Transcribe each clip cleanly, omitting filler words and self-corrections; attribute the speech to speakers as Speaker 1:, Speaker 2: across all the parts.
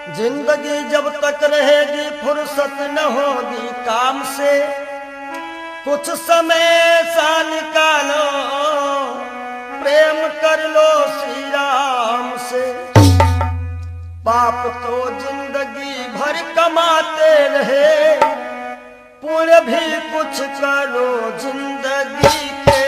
Speaker 1: जिंदगी जब तक रहेगी फुर्सत न होगी काम से, कुछ समय सा निकालो प्रेम कर लो श्री राम से। पाप तो जिंदगी भर कमाते रहे, पुण्य भी कुछ करो जिंदगी के।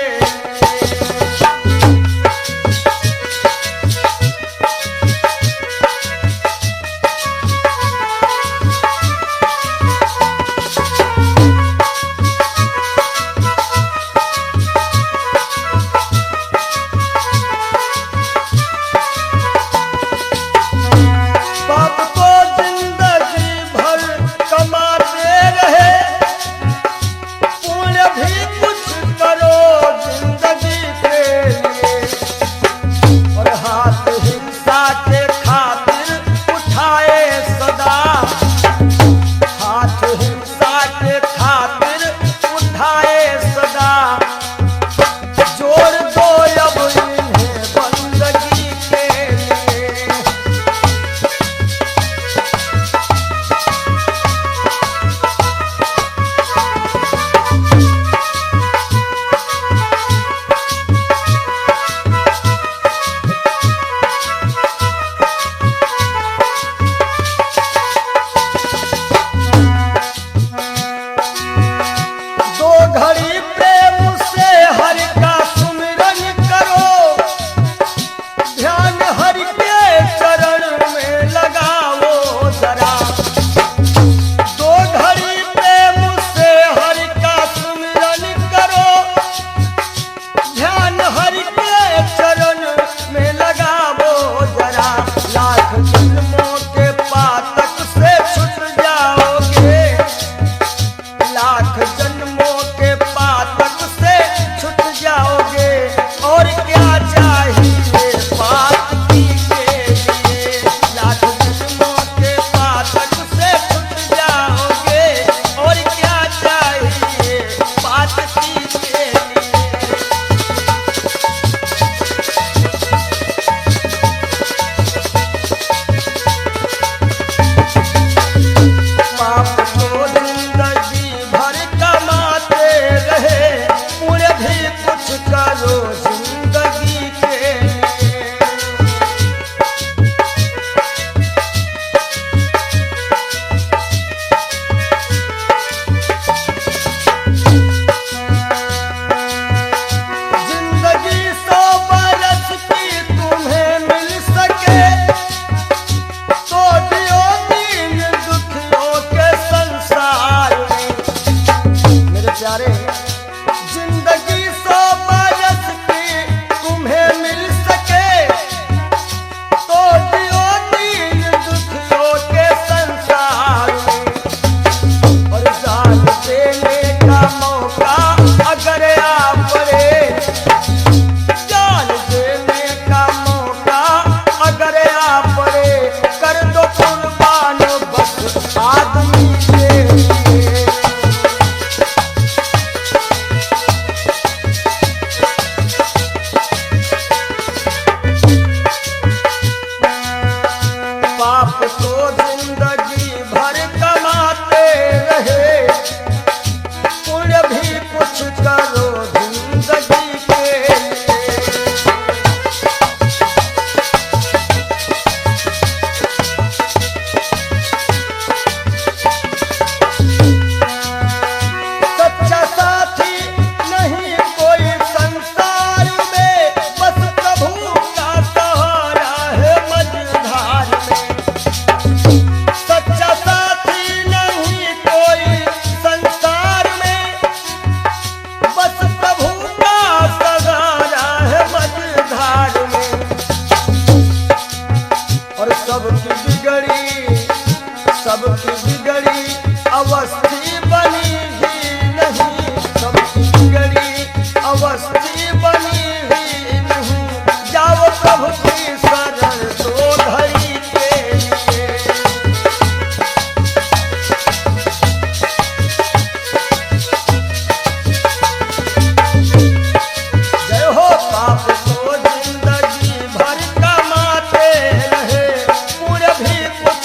Speaker 1: सबकी बिगड़ी अवस्थी बनी ही नहीं, सबकी बिगड़ी अवस्थी बनी ही नहीं। जाओ प्रभु की शरण दो घड़ी के लिए। जय हो पाप को जिंदगी भर कमाते रहे, पूरे भी कुछ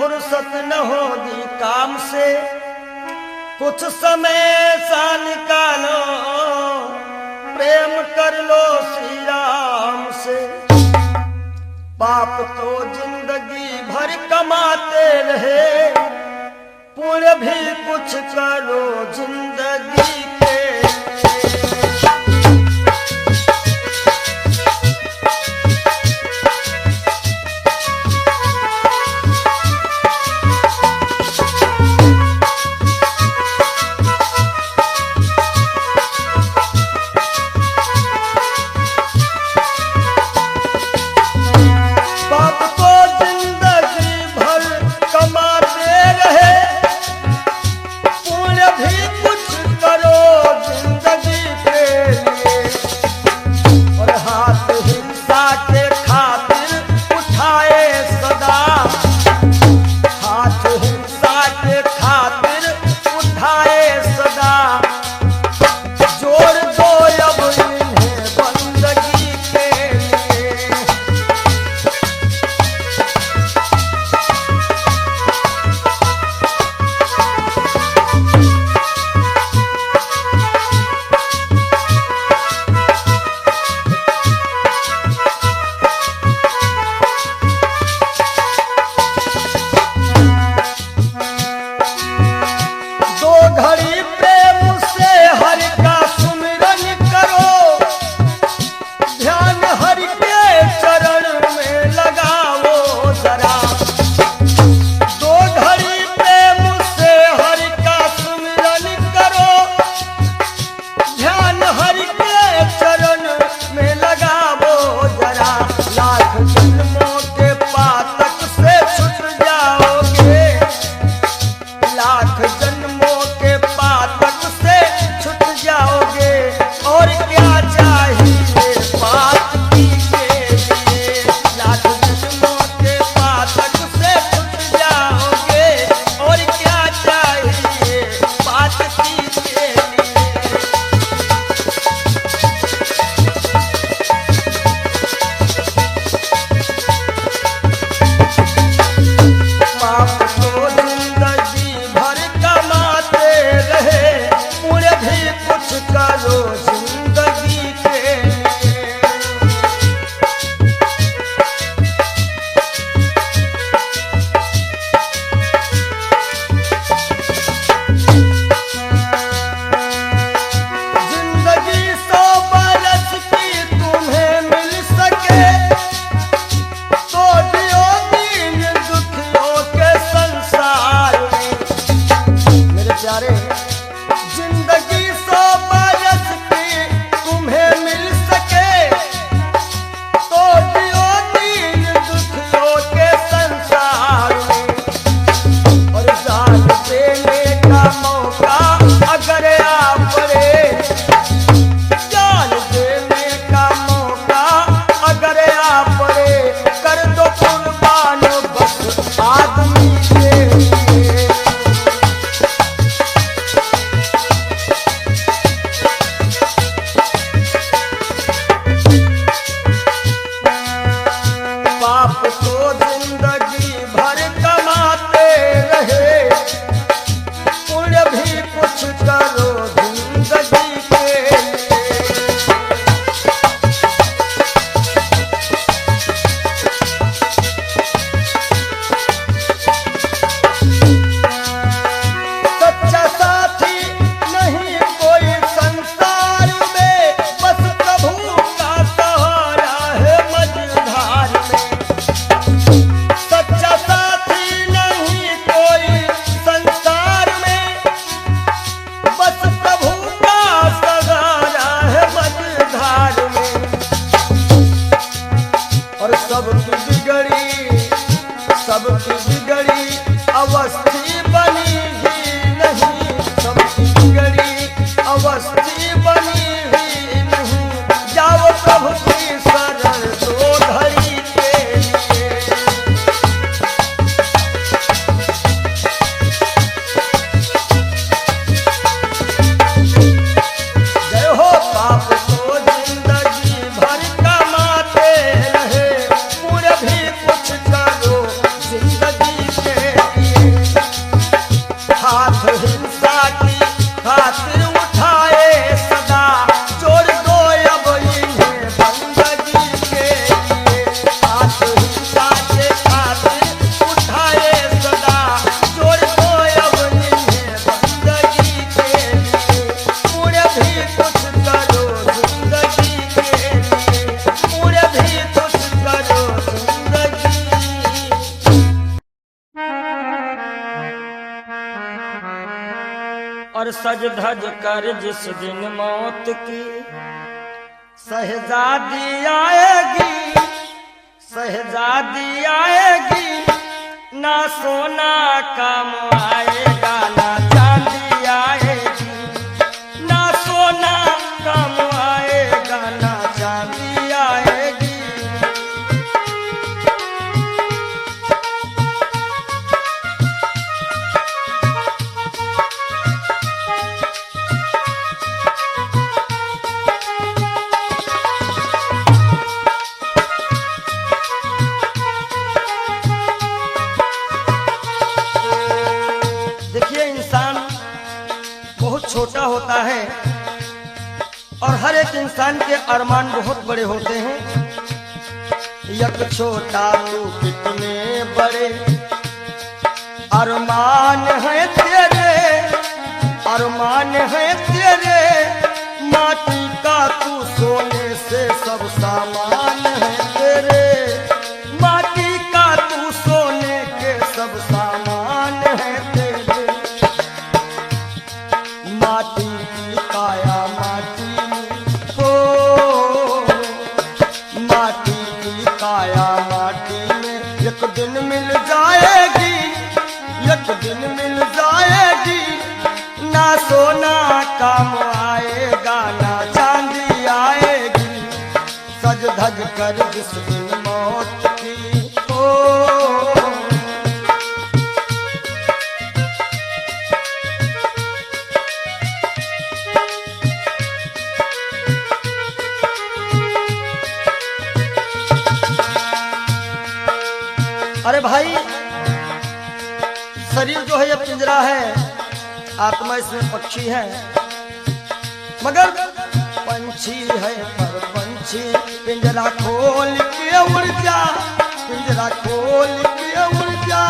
Speaker 1: फुर्सत न होगी काम से, कुछ समय सा निकालो, प्रेम कर लो श्री राम से। पाप तो जिंदगी भर कमाते रहे, पुण्य भी कुछ करो जिंदगी के। सबकी बिगड़ी अवस्थी बनी ही नहीं, सबकी बिगड़ी अवस्थी बनी ही नहीं। जाओ प्रभु की शरण दो घड़ी के लिए। जय हो पाप को जिंदगी भर कमाते रहे, पूरे भी कुछ करो जिंदगी के। सज धज कर जिस दिन मौत की शहजादी आएगी, शहजादी आएगी, ना सोना काम आएगा ना चांदी आएगी, ना सोना काम आएगा ना चांदी आएगी। देखिए, इंसान बहुत छोटा होता है और हर एक इंसान के अरमान बहुत बड़े होते हैं। यक छोटा तू कितने बड़े अरमान है तेरे, अरमान है तेरे, माटी का तू सोने से सब सामान है तेरे, माटी का तू सोने के सब सामान है तेरे। माटी की काया माटी में हो, माटी की काया माटी में एक दिन मिल जाएगी, एक दिन मिल जाएगी, ना सोना काम आएगा ना चांदी आएगी, सज धज कर जिस दिन मौत की हो। अरे भाई, शरीर जो है ये पिंजरा है, आत्मा इसमें पक्षी है, मगर पंछी है पर पंछी पिंजरा खोल के उड़ जा, पिंजरा खोल के उड़ जा,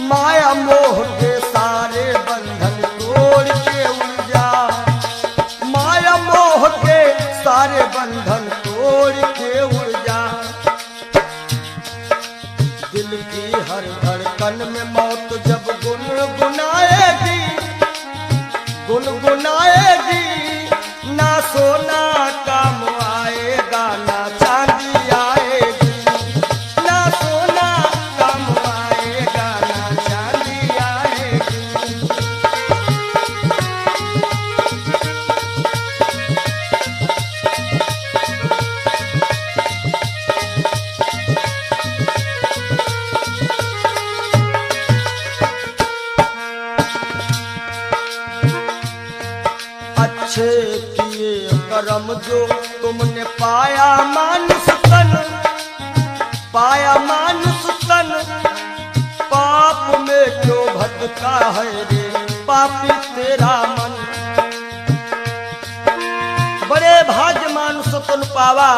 Speaker 1: माया मोह के सारे बंधन तोड़ के उड़ जा, माया मोह के सारे बंधन तोड़ के उड़ जा। दिल की हर धड़कन में मौत जब गुनगुनाएगी, गुनगुनाएगी, ना सोना काम आएगा ना चांदी आएगी, ना सोना काम आएगा ना चांदी आएगी। अच्छे किए कर्म जो तुमने पाया मानुष तन, पाया मानुष तन, पाप में क्यों भटका है रे पापी तेरा मन। बड़े भाग्य मानुष तन पावा,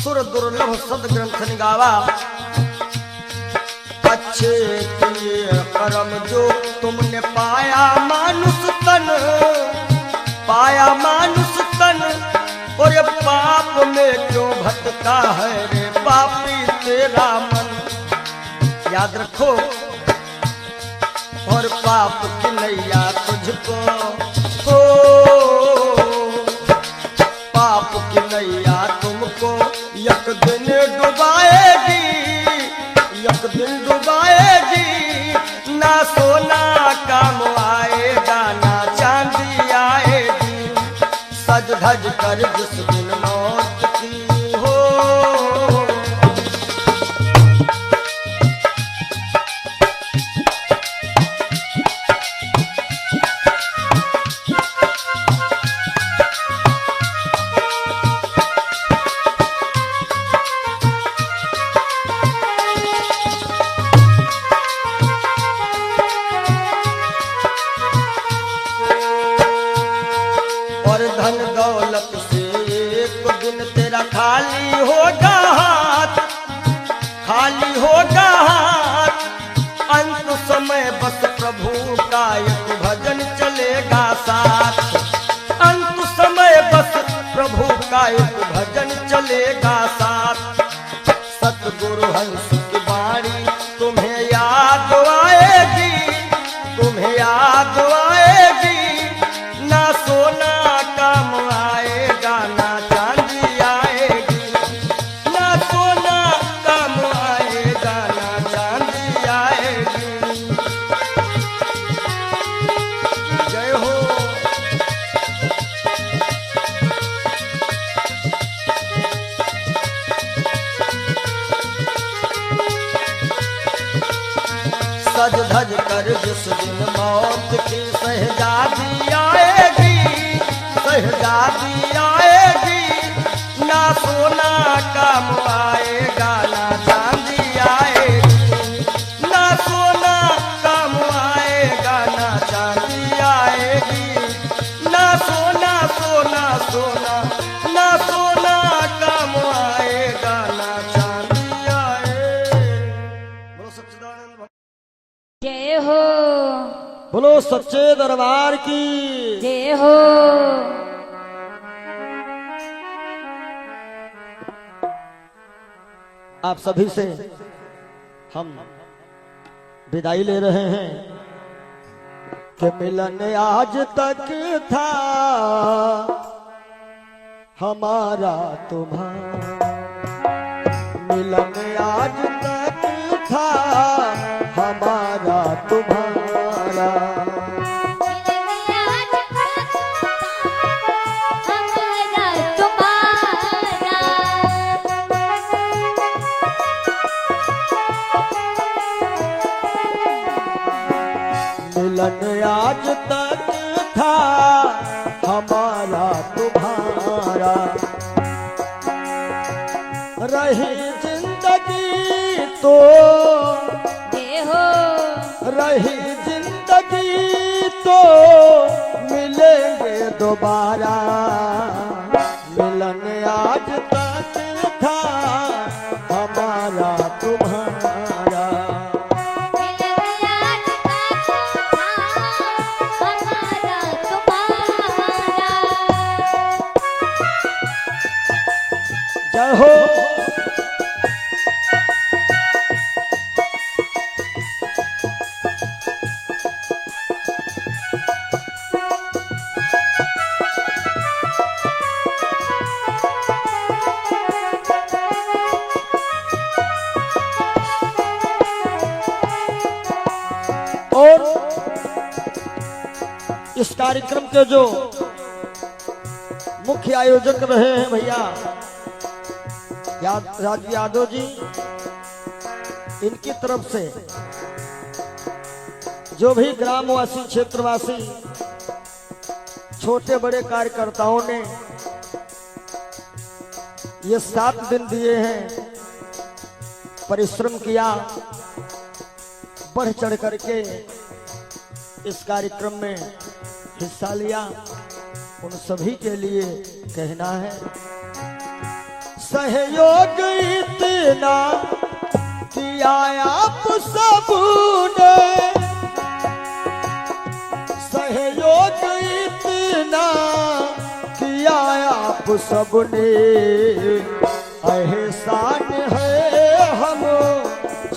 Speaker 1: सुर दुर्लभ सद ग्रंथ निगावा। अच्छे किए कर्म जो तुमने पाया मानुष तन, पाया मानुष तन, और ये पाप में क्यों भटका है रे पापी तेरा मन। याद रखो, और पाप की नैया तुझको हो, पाप की नैया तुमको एक दिन डुबाएगी, एक दिन डुबाएगी, ना सोना काम आएगा ना चांदी आएगी, सज धज कर जिस दिन मौत की हो। और धन दौलत से एक दिन तेरा खाली होगा हाथ, खाली होगा हाथ, अंत समय बस प्रभु का एक भजन चलेगा साथ, अंत समय बस प्रभु का एक भजन चलेगा साथ। सतगुरु हंस की वाणी तुम्हें याद आएगी, तुम्हें याद आएगी, बोलो सच्चे दरबार की
Speaker 2: जय हो।
Speaker 1: आप सभी से हम विदाई ले रहे हैं कि मिलन आज तक था हमारा तुम्हारा, मिलन आज तक था हमारा तुम्हारा, मिलन आज तक था हमारा तुम्हारा, रही जिंदगी तो रही जिंदगी तो मिलेंगे दोबारा, मिलन आज तक था हमारा तुम्हारा, जय हो। और इस कार्यक्रम के जो मुख्य आयोजक रहे हैं भैया राजू यादव जी, इनकी तरफ से जो भी ग्रामवासी क्षेत्रवासी छोटे बड़े कार्यकर्ताओं ने ये 7 दिन दिए हैं, परिश्रम किया, बढ़ चढ़ करके इस कार्यक्रम में हिस्सा लिया, उन सभी के लिए कहना है सहयोग इतना किया आप सबने, सहयोग इतना किया आप सबने, एहसान है हम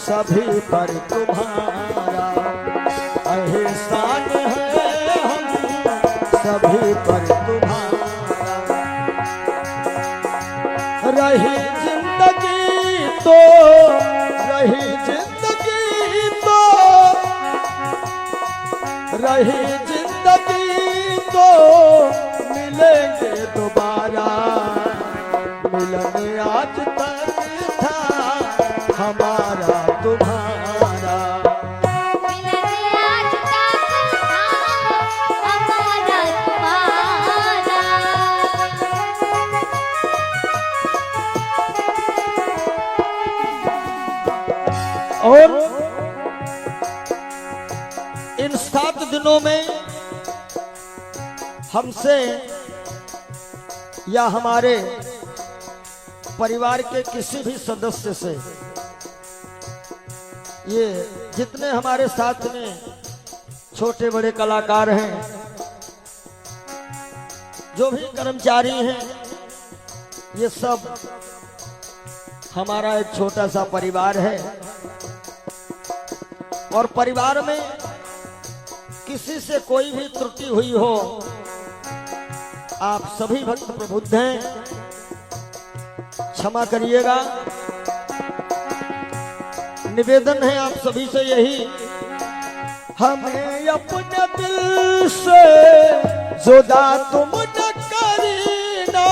Speaker 1: सभी पर तुम्हारा, एहसान है हम सभी पर तुम्हारा, रही जिंदगी तो रही जिंदगी तो रही जिंदगी तो मिलेंगे दोबारा, मिलन आज तक था हमारा तुम्हारा, और इन 7 दिनों में हमसे या हमारे परिवार के किसी भी सदस्य से, ये जितने हमारे साथ में छोटे बड़े कलाकार हैं, जो भी कर्मचारी हैं, ये सब हमारा एक छोटा सा परिवार है, और परिवार में किसी से कोई भी त्रुटि हुई हो, आप सभी भक्त प्रबुद्ध हैं, क्षमा करिएगा। निवेदन है आप सभी से यही, हमें अपने दिल से जुदा तुम न करना,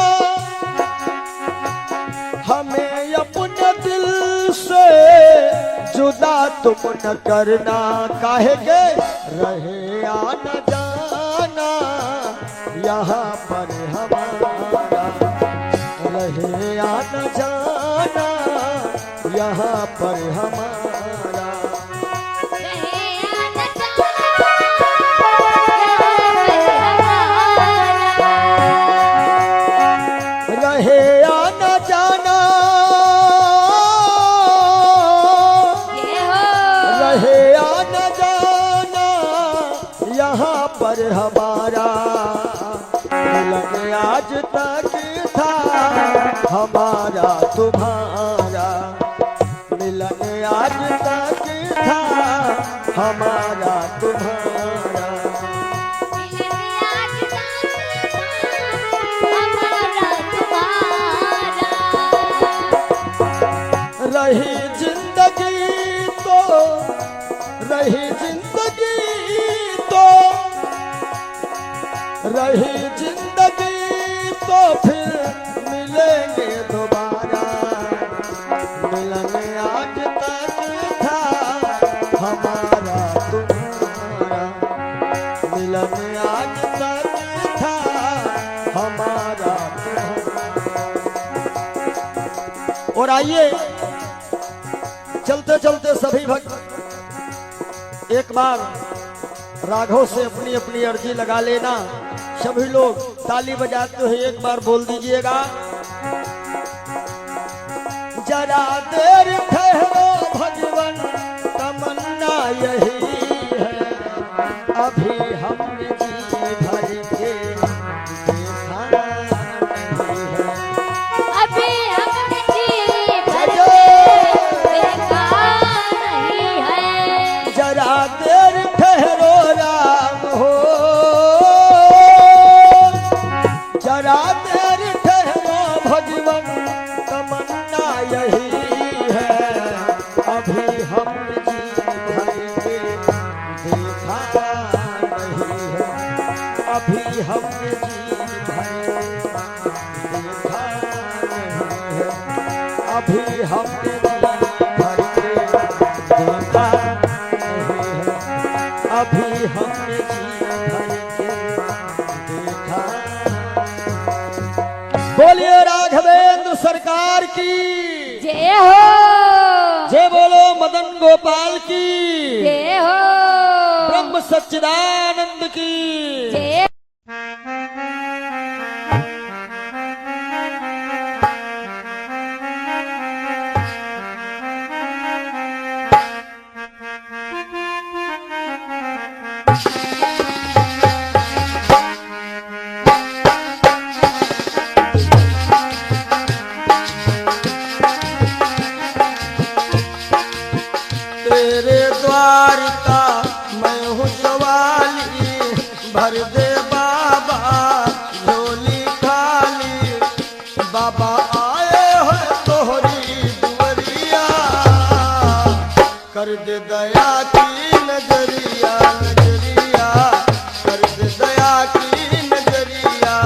Speaker 1: हमें अपने दिल से जुदा तुम न करना, काहेंगे रहे आना जाना यहाँ पर हमारा, रहे आना जाना यहाँ पर हमारा, रहे आना जाना, रहे आना जाना हमारा तुम्हारा मिलन आज तक था, हमारा तुम्हारा रही जिंदगी तो, रही जिंदगी तो, रही जिंदगी तो फिर मिलेंगे दोबारा, मिलन आज तक था, हमारा तुम्हारा मिलन आज तक था, हमारा तुम्हारा। और आइए चलते चलते सभी भक्त एक बार राघव से अपनी अपनी अर्जी लगा लेना। सभी लोग ताली बजाते हुए एक बार बोल दीजिएगा, जरा देर ठहरो भगवन तमन्ना यही है, अभी हमने जी भर के देखा नहीं है,
Speaker 2: अभी हमने जी भर के देखा नहीं है।
Speaker 1: जरा देर ठहरो राम हो, जरा देर ठहरो भगवन तमन्ना यही है, अभी हम जी भर के देखा नहीं है, अभी हम जी भर के देखा नहीं है, अभी हम जी भर के देखा नहीं है, अभी हमने जी भर के देखा। बोलिए राघवेंद्र सरकार की
Speaker 2: जय हो,
Speaker 1: जय बोलो मदन गोपाल की
Speaker 2: जय हो,
Speaker 1: ब्रह्म सच्चिदानंद की
Speaker 2: जय।
Speaker 1: तेरे द्वार का मैं हूँ सवाली, भर दे बाबा झोली खाली, बाबा आए हो तोहरी दुवरिया, कर दे दया की नजरिया, नजरिया कर दे दया की नजरिया।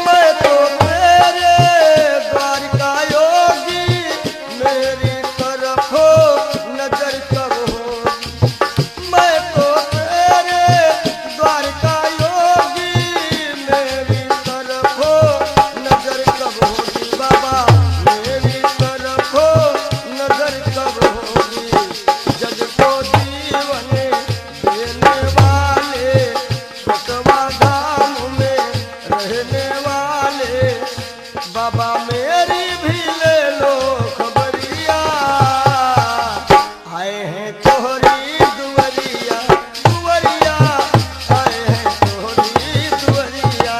Speaker 1: मैं तो तेरे द्वार का योगी, मेरी तरफ हो नजर कब हो, मैं तो तेरे द्वार का योगी, मेरी तरफ हो नजर कब होगी, बाबा मेरी तरफ हो नजर कब होगी, जग को जीवन देने वाले, बसवा धाम में रहने वाले, बाबा मेरी भी ले लो खबरिया, आए हैं तोहरी दुवरिया, दुवरिया आए हैं तोहरी दुवरिया।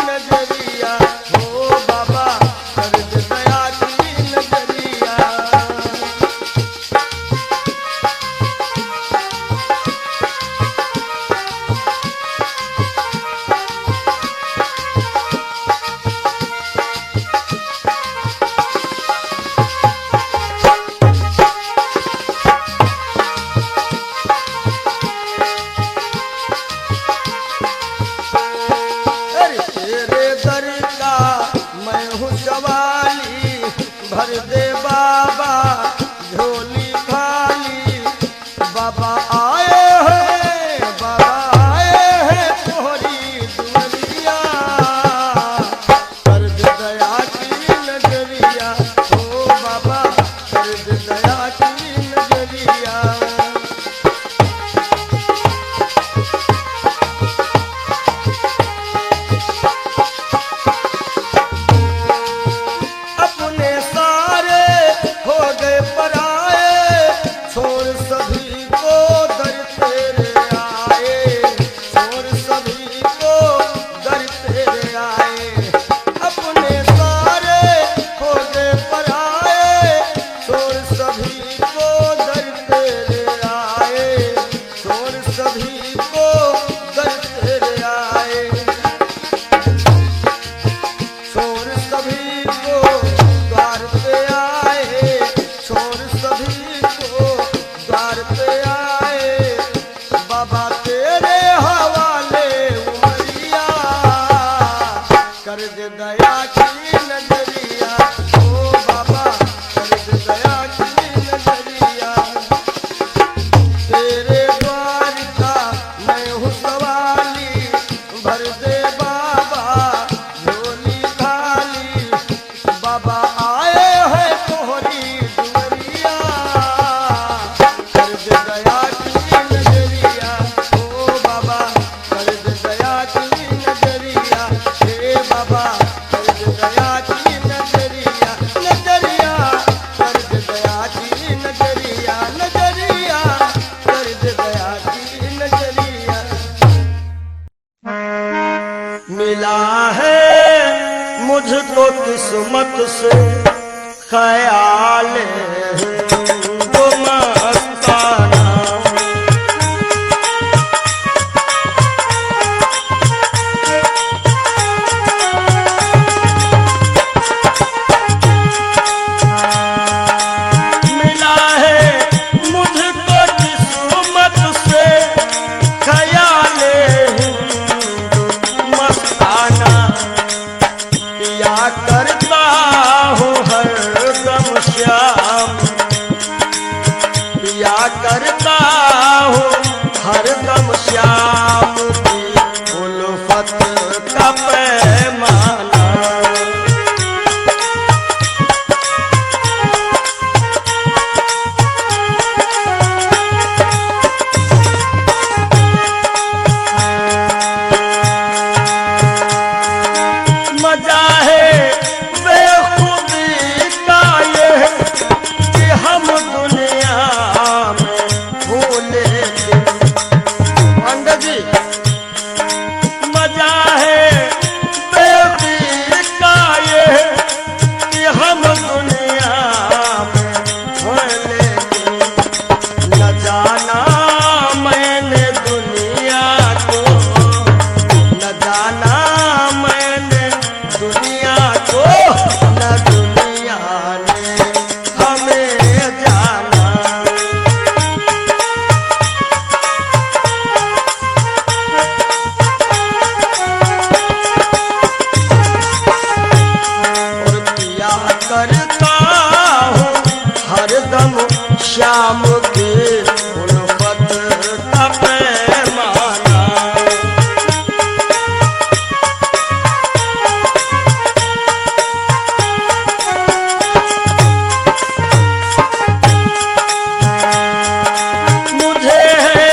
Speaker 1: नजरिया हो बाबा कर दे दया की नजरिया। अरे तेरे दर का मैं हूँ सवाली, भर दे बाबा झोली खाली। बाबा आए हैं तोहरी दुनिया, कर दे दया की नजरिया ओ बाबा कर दे दया की नजरिया। अपने सारे हो गए पराए, छोड़ सभी को दर तेरे आए, छोड़ सभी को दर तेरे आए। अपने सारे हो गए पराए, छोड़ सभी को दर तेरे आए, छोड़ सभी को दर तेरे आए। छोड़ सभी को द्वार पे आए, छोड़ सभी को द्वार पे आए। बाबा तेरे हवाले उमरिया, कर दे दया की नजरिया ओ बाबा कर दे दया की नजरिया। तेरे द्वार का मैं हूँ सवाली, भर दे बाबा झोली खाली। बाबा आए हैं तोहरी दुनिया, कर दे दया की नजरिया ओ बाबा कर दे दया की नजरिया। हे बाबा कर दे दया की नजरिया, नजरिया कर दे दया की नजरिया, नजरिया कर दे दया की नजरिया। मिला है मुझको किस्मत से ख्याल वो मस्ताना। मिला है मुझको किस्मत से ख्याल मस्ताना। पिया करता हूँ हरदम श्याम, पिया करता हूँ हरदम श्याम की उल्फत का पैमाना। मजा है बेखुदी का ये कि हम दुनिया में भूले थे। पंडित जी मजा है बेखुदी का ये कि हम दुनिया में भूले थे। न जाना मैंने दुनिया को, न जाना मैंने दुनिया को, न दुनिया ने हमें जाना। और पिया करता हूँ हरदम श्याम की उल्फत का पैमाना। मुझे है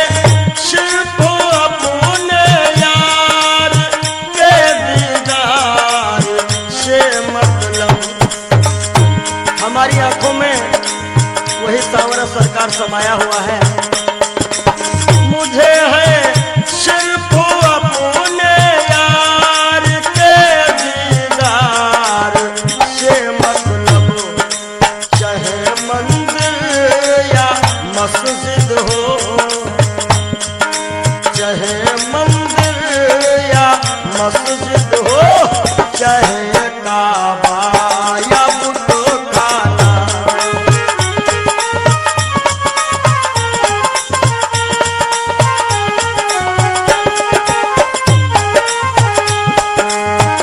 Speaker 1: सिर्फ अपने यार के दीदार से मतलब। हमारी आंखों में वही सांवरा सरकार समाया हुआ है। मुझे है सिर्फ अपने यार के चाहे काबा या बुतखाना।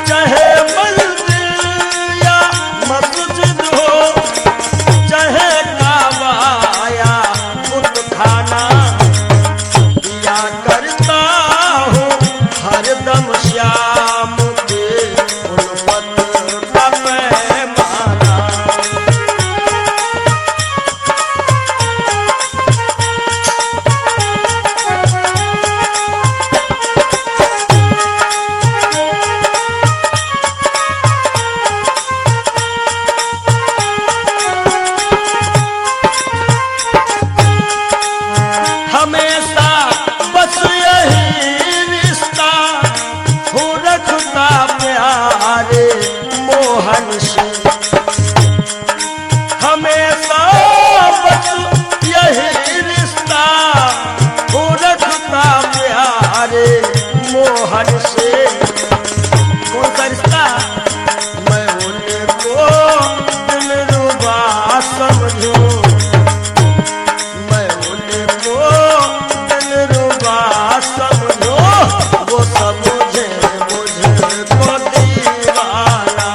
Speaker 1: चाहे मंदिर या मस्जिद हो, चाहे काबा या बुतखाना, या करता हूँ हरदम श्याम के उल्फत का पैमाना। हमेशा बस यही रिश्ता हो रखता प्यारे मोहन से। हमेशा बस यही रिश्ता हो रखता प्यारे मोहन से। कौन सा रिश्ता? मैं उनको दिलरुबा समझूं, मैं उनको दिलरुबा समझो, वो समझे मुझको दीवाना।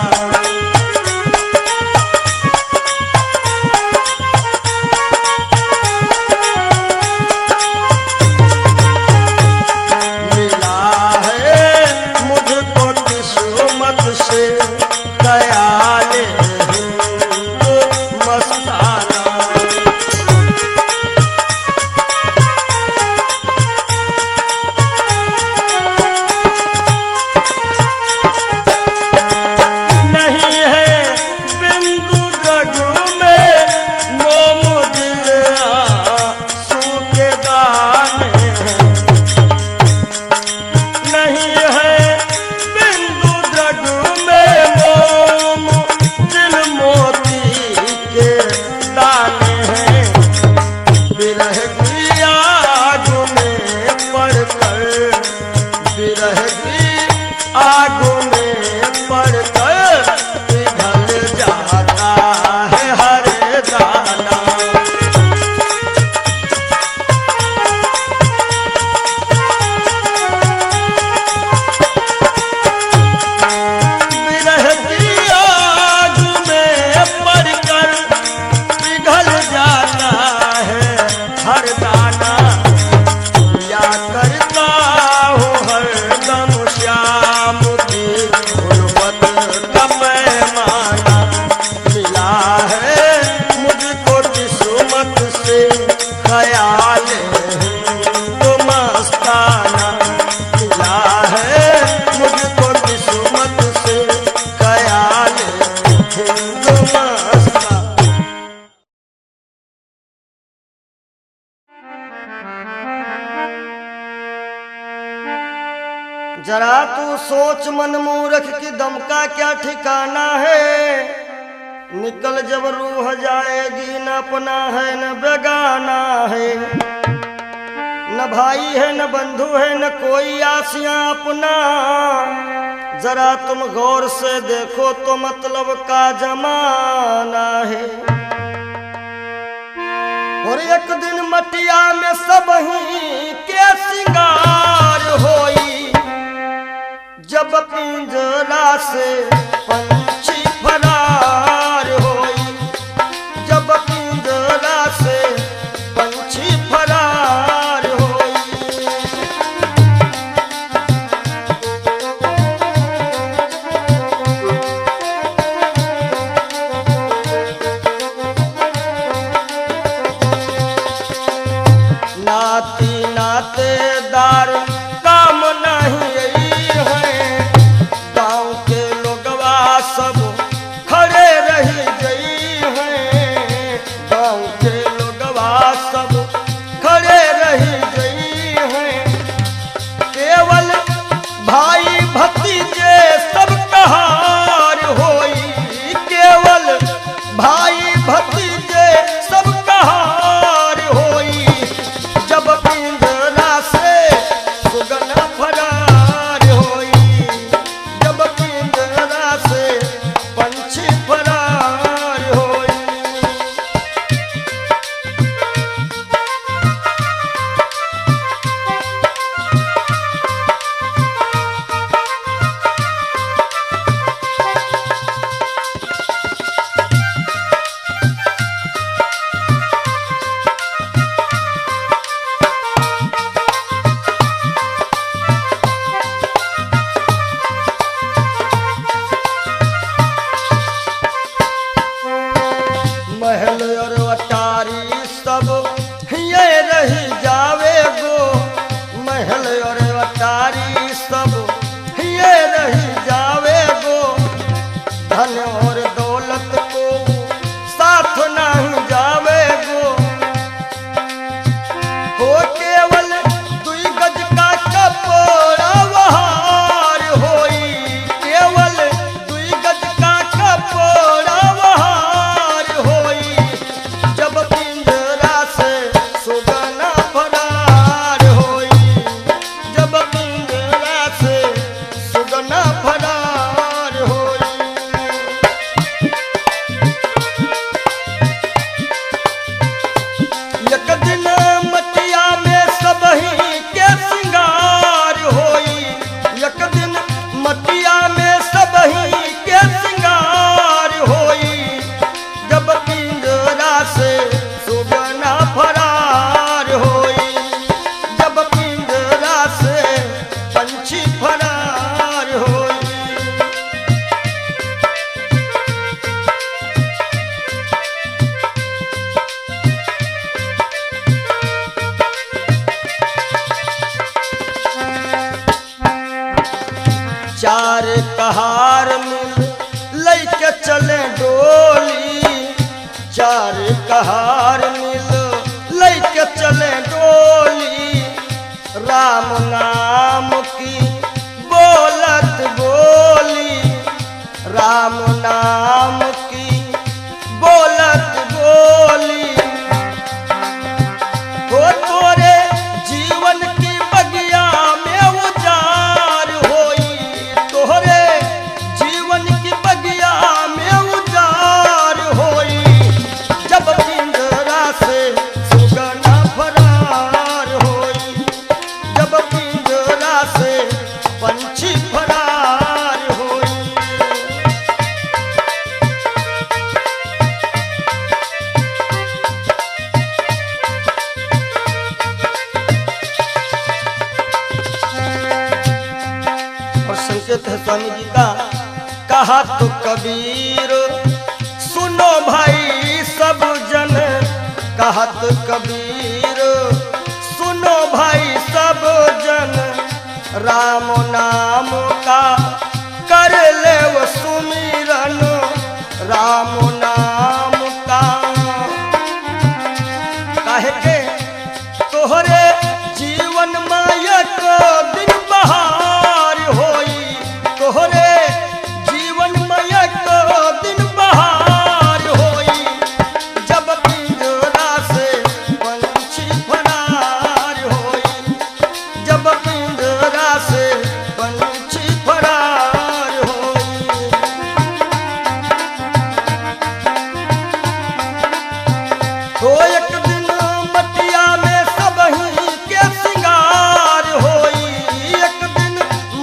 Speaker 1: मिला है मुझको किस्मत से ख्याले हिंदू मस्ताना। नहीं है बिंदु रघु में मोम दिल आंसू के दाने हैं। नहीं है बिंदु रघु में मोम दिल मोती के दाने हैं। विरह की आग में पड़कर, विरह की आग में पड़कर पिघल जाता है हर दाना। विरह की आग में पड़कर पिघल जाता है हर दाना। या करता हूँ हरदम श्याम की उल्फत का पैमाना। मिला है मुझको किस्मत से ख्याल हिंदू मस्ताना। मिला है मुझको किस्मत से ख्याल हिंदू मस्ताना। जरा तू सोच मन मूर्ख की दम का क्या ठिकाना है। निकल जब रूह जाएगी, न अपना है न बेगाना है, न भाई है न बंधु है न कोई आसियां अपना। जरा तुम गौर से देखो तो मतलब का जमाना है। और एक दिन मटिया में सब ही के सिंगार होई, जब पिंजरा से पंछी फरार होई, जब पिंजरा से पंछी फरार होई। नाती नातेदार काम नहीं है, गांव के लोगवा सब खड़े रही गई हैं। गांव के लोगवा सब खड़े रही गई हैं। केवल भाई भतीजे सब कहार होई, केवल भाई भतीजे सब कहार होई। जब पिंजरा से सुगना फरार होई, जब पिंजरा कहार मिल लैके चले डोली, चार कहार मिल लैके चले डोली, राम नाम की बोलत बोली, राम नाम की बोलत बोली। हो तोरे जीवन की बगिया में उजार होई, तोरे जीवन की बगिया में उजार होई, जब पिंजरा से सुगना फरार होई, जब पिंजरा से पंछी फरार होई। और संकेत है स्वामी जी का, कहा तो कबीर सुनो भाई सब जन, कहा तो कबीर सुनो भाई सब जन, राम नाम का कर ले वो सुमिरन, राम नाम का। काहे के तोहरे जीवन मायक दिन बहार होई, तोहरे जीवन मायक दिन बहार होई, जब पिंजरा से पंछी फरार होई, जब पिंजरा से पंछी फरार होई। तो एक दिन मटिया में सबही के सिंगार होई, एक दिन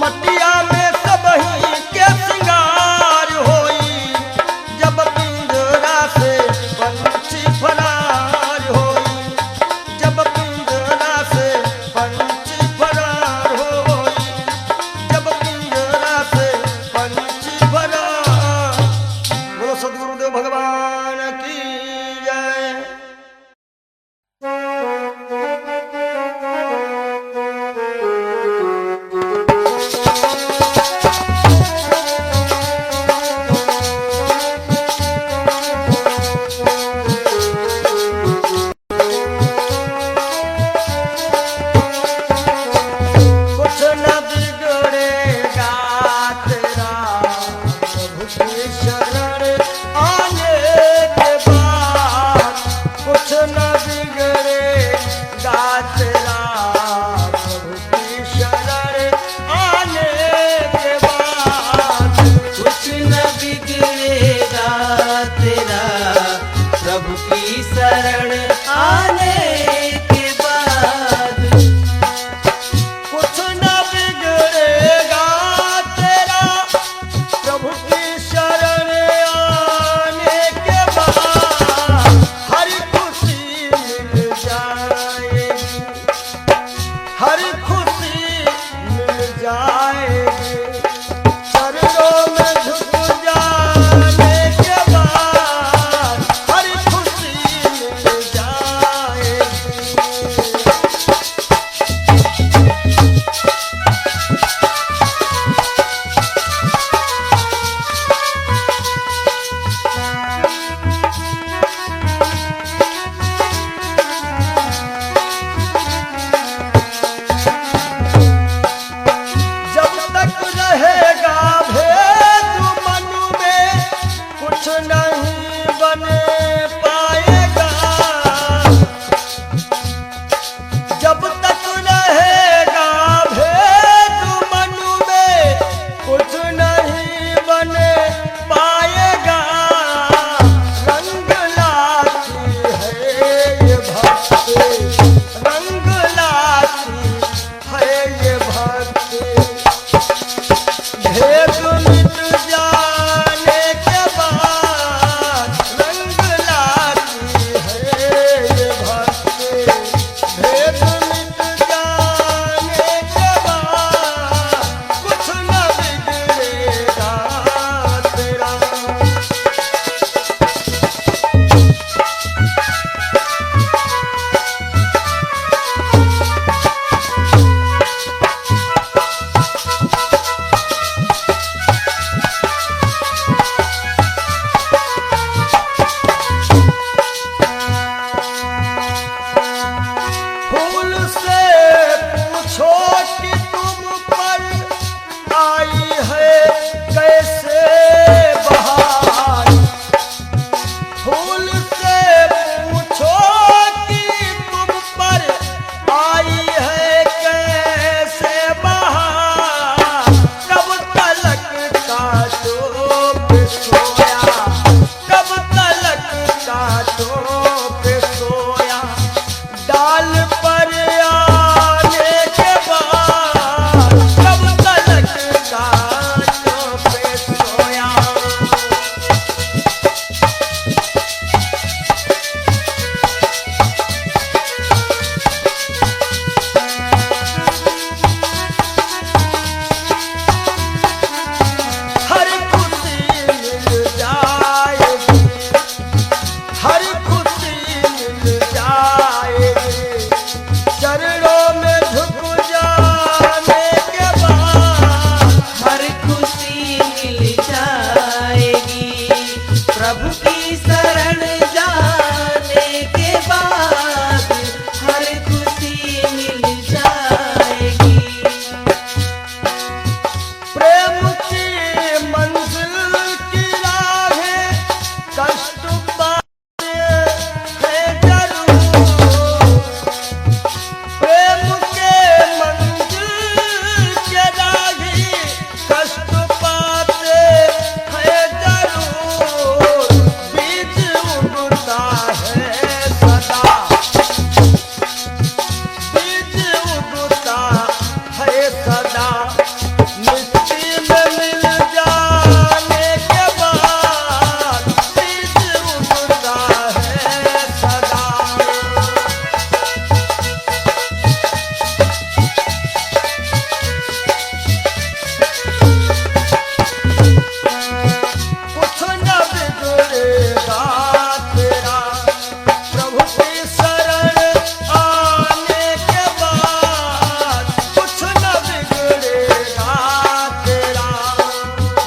Speaker 1: मटिया में सबही के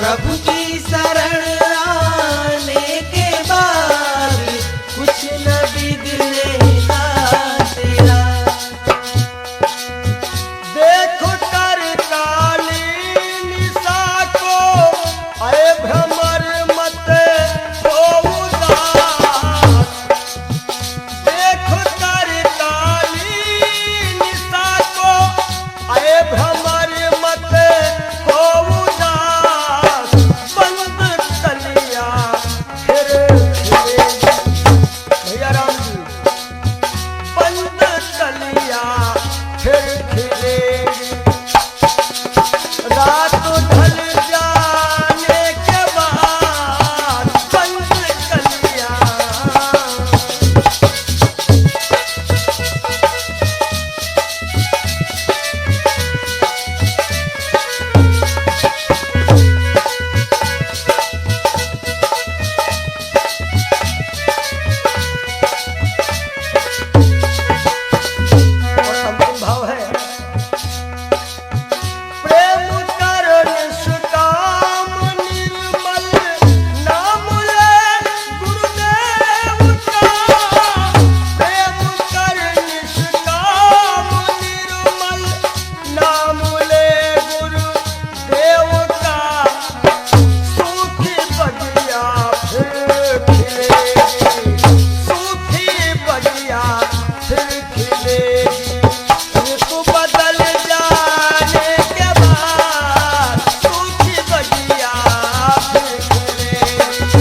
Speaker 3: प्रभु की शरण आने के बाद कुछ न बिगड़ेगा तेरा।
Speaker 1: देखो कर काली निशा को, अरे भ्रमर मत हो उदास। देखो कर काली निशा को, अरे भ्रमर मत हो उदास। बंद कलिया फिर खिलेगी। भैया राम जी, बंद कलिया फिर खिलेगी। रात ढल जाने के बाद बंद कलिया। और अंतिम भाव है, प्रेम कर निष्काम निर्मल नाम ले गुरुदेव का। प्रेम कर निष्काम निर्मल नाम ले गुरुदेव का। सूखी बगिया फिर खिलेगी। सूखी बगिया फिर खिलेगी। ऋतु बदल जाने के बाद सूखी बगिया फिर खिलेगी।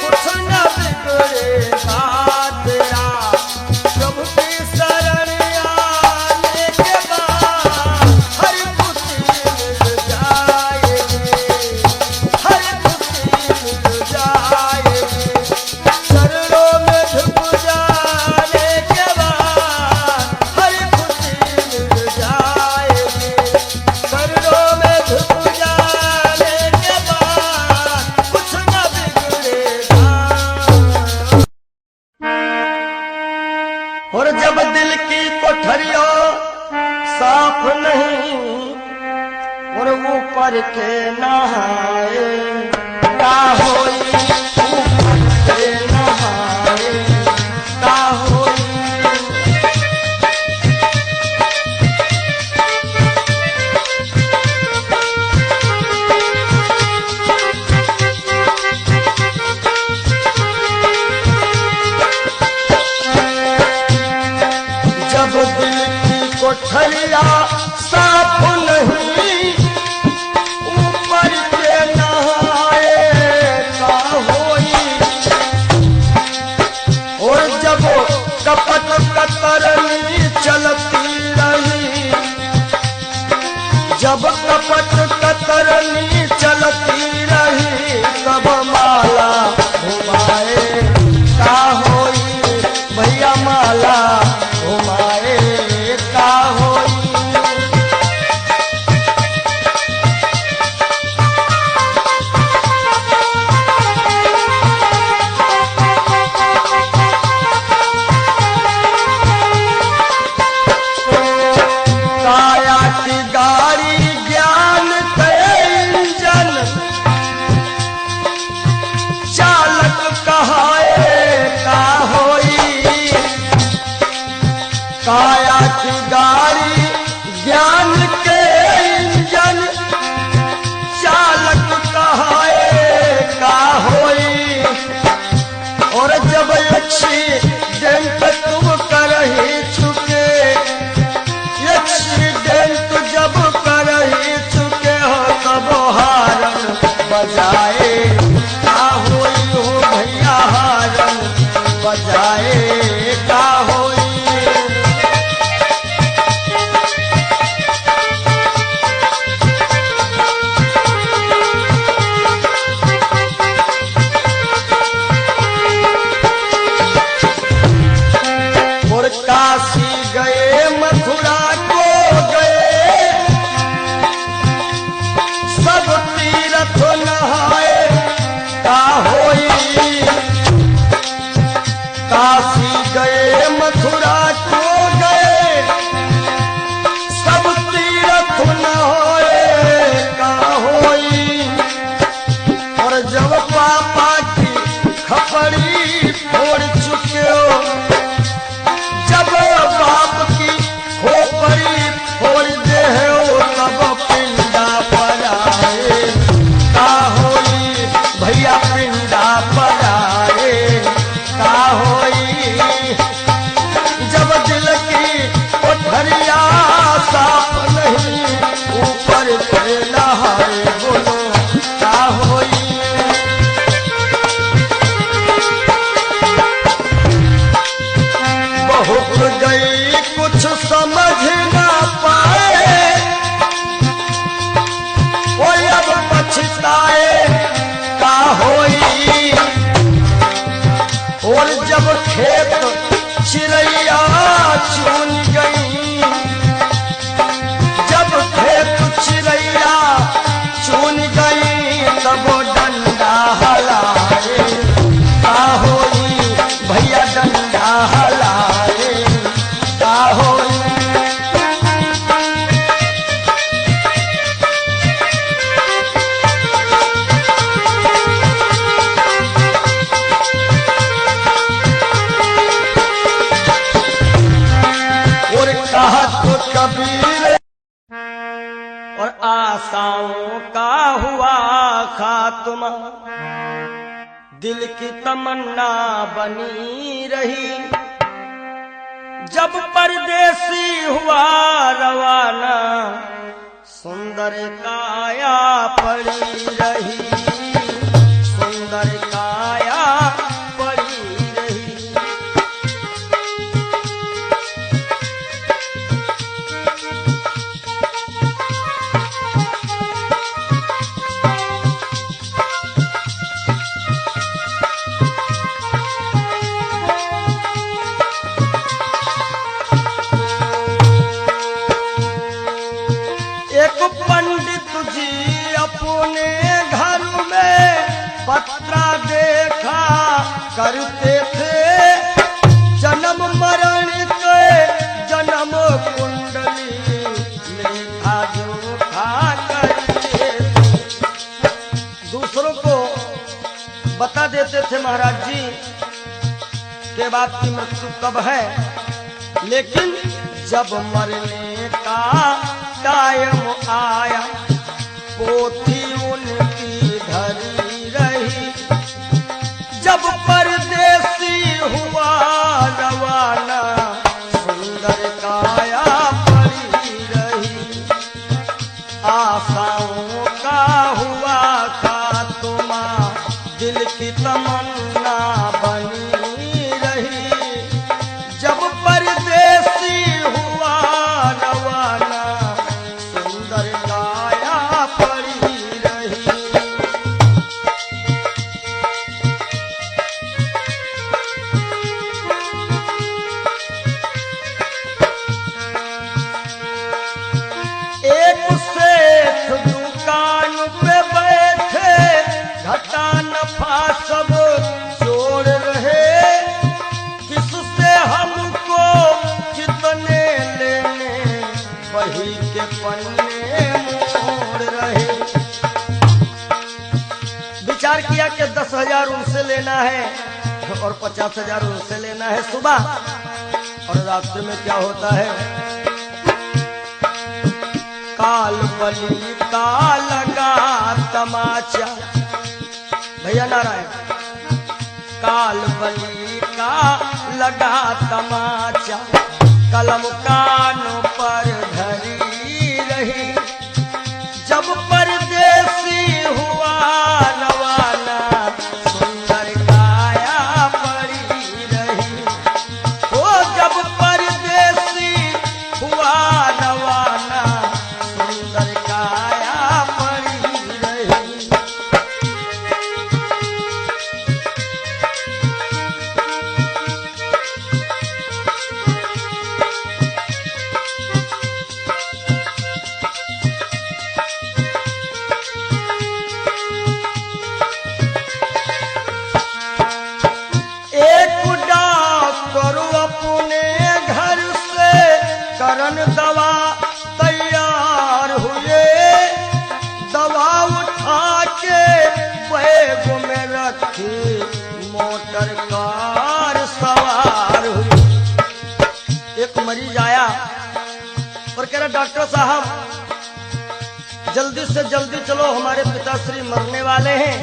Speaker 1: कुछ न बिगड़ेगा तेरा, प्रभु की शरण आने के बाद हर खुशी मिल जाएगी। हर खुशी मिल जाएगी। चरणों में झुक जाने के बाद हर खुशी मिल जाएगी। चरणों में झुक जाने के बाद कुछ न बिगड़ेगा। और जब दिल की कोठरियों साफ नहीं, और ऊपर के नहाए का होई। ऊपर के नहाए का होई। जब दिल की कोठरिया साफ नहीं, ऊपर के नहाए का होई। और जब कपट कतरनी चलती रही, जब कपट कतरनी चलती रही, तब माला घुमाए का होई। भैया माला घुमाए का होई। काया की गाड़ी ज्ञान के इंजन, चालक कहाए का होई। काया की गाड़ी ज्ञान के इंजन, चालक कहाए का होई। और जब एक्सीडेंट तुम करही चुके, एक्सीडेंट जब करही चुके हो, तब हारन बजाए का होई। हो भैया हारन बजाए का होई। और काशी गए मथुरा को गए, सब तीर्थ नहाए का होई। काशी गए मथुरा गई कुछ समझ ना पाए, वो अब पछताए का होई। और जब खेत चिड़ैया चुन गई, जब खेत चिड़ैया चुन गई, तब डंडा हलाए का होई। भैया डंडा हलाए का होई। और कहा तो कबीर और आशाओं का हुआ खात्मा, दिल की तमन्ना बनी रही। जब परदेसी हुआ रवाना, सुंदर काया पड़ी रही, सुंदर काया पड़ी रही। एक पंडित जी अपने घर में पत्रा देखा करते थे, जन्म मरण के जन्म कुंडली लेखा जोखा करते थे। दूसरों को बता देते थे महाराज जी के बाद की मृत्यु कब है, लेकिन जब मरने का टाइम आया, पोथी उनकी धरी रही। जब परदेसी हुआ रवाना, सुंदर काया पड़ी रही। आशाओं का हुआ खात्मा, दिल की तमन्ना बनी रही। जब परदेसी हुआ रवाना, सुंदर काया पड़ी रही। एक सेठ दुकान पे बैठे, घाटा नफा सब जोड़ रहे। किससे हमको कितने लेने, वही के पन्ने मोड़ रहे। विचार किया कि 10,000 उनसे लेना है और 50,000 उनसे लेना है सुबह, और रास्ते में क्या होता है, काल बली का लगा तमाचा। भैया नारायण, काल बली का लगा तमाचा, कलम कानों पर धरी रही। जब परदेसी हुआ रवाना, सुंदर काया पड़ी रही। ओ जब परदेसी हुआ रवाना, सुंदर काया पड़ी रही। करन दवा तैयार हुए, दवा उठा के बैग में रखी, मोटर कार सवार हुई। एक मरीज आया और कह रहा डॉक्टर साहब जल्दी से जल्दी चलो, हमारे पिताश्री मरने वाले हैं।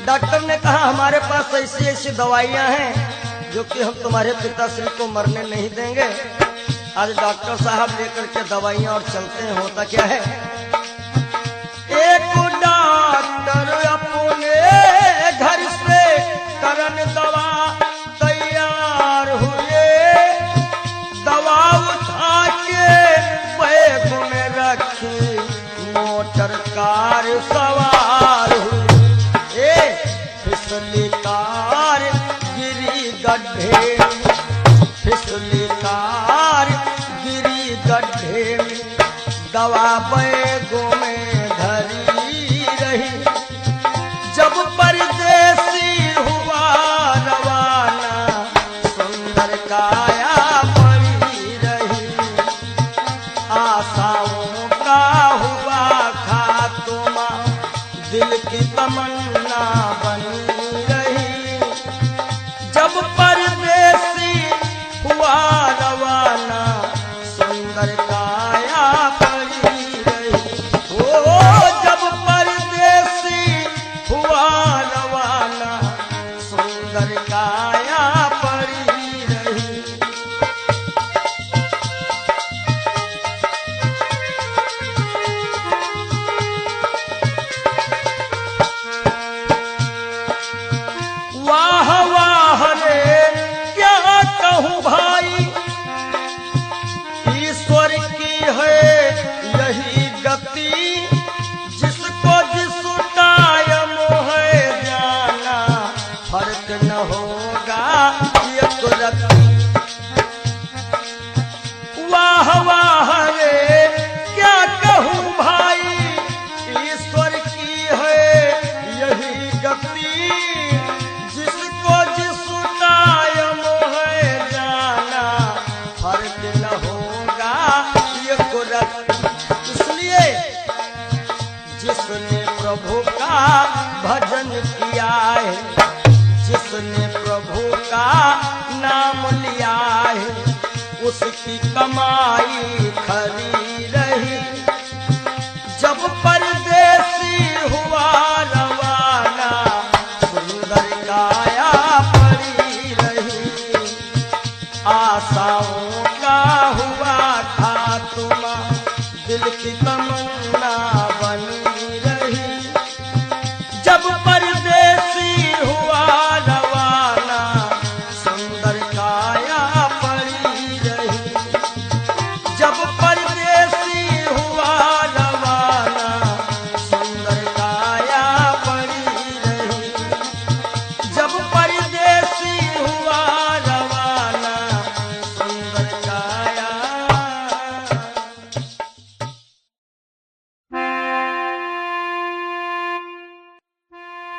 Speaker 1: डॉक्टर ने कहा हमारे पास ऐसी ऐसी दवाइयां हैं जो कि हम तुम्हारे पिताश्री को मरने नहीं देंगे। आज डॉक्टर साहब लेकर के दवाइयां और चलते हैं। होता क्या है, एक डॉक्टर अपने घर से करन दवा तैयार हुए, सवार हुई। फिसली कार गिरी गड्ढे में, फिसली कार गिरी गड्ढे में, दवा बैगों में धरी रही। जब परदेसी हुआ रवाना, सुंदर काया पड़ी रही। आशाओं का हुआ खात्मा, दिल की तमन्ना बनी रही। जब परदेसी हुआ रवाना, सुंदर काया पड़ी रही। ओ जब परदेसी हुआ रवाना, सुंदर काया पड़ी रही। वाह वाह रे क्या कहूँ भाई, ईश्वर की है यही गति। जिसको जिस टाइम है जाना, फर्क न होगा एक रत्ती। वाह वाह रे क्या कहूँ भाई, ईश्वर की है यही गति। जिसको जिस टाइम है जाना, फर्क न होगा एक रत्ती। इसलिए जिसने प्रभु का भजन किया है, जिसने प्रभु का नाम लिया है, उसकी कमाई खरी रही। जब परदेसी हुआ रवाना, सुंदर काया पड़ी रही। आशाओं का हुआ खात्मा, दिल की तमन्ना बनी रही। जब परदेसी हुआ रवाना, सुंदर काया पड़ी रही। जब परदेसी हुआ रवाना, सुंदर काया पड़ी रही। जब परदेसी हुआ रवाना, सुंदर काया।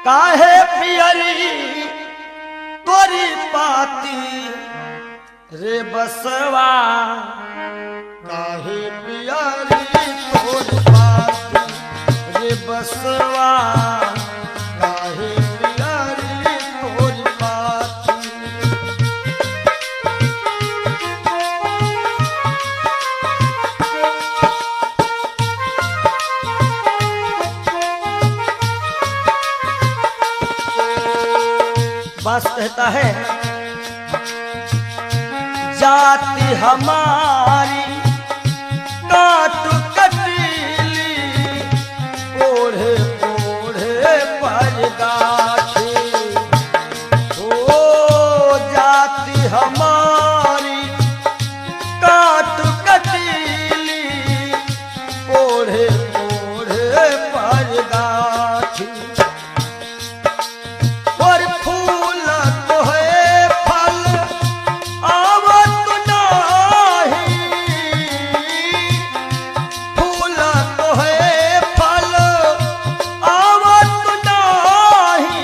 Speaker 1: काहे पियरी तोरी पाती रे बसवा, काहे पियरी तोरी पाती रे बसवा, काहे पियरी तोरी पाती। बास कहता है, जाति हमारी काट कटीली, ओढ़े ओढ़े पर गाठी। ओ जाति हमारी काट कटीली, ओढ़े ओढ़े पर गाठी। और फूल तो है फल आवत नाही, फूल तो है फल आवत नाही।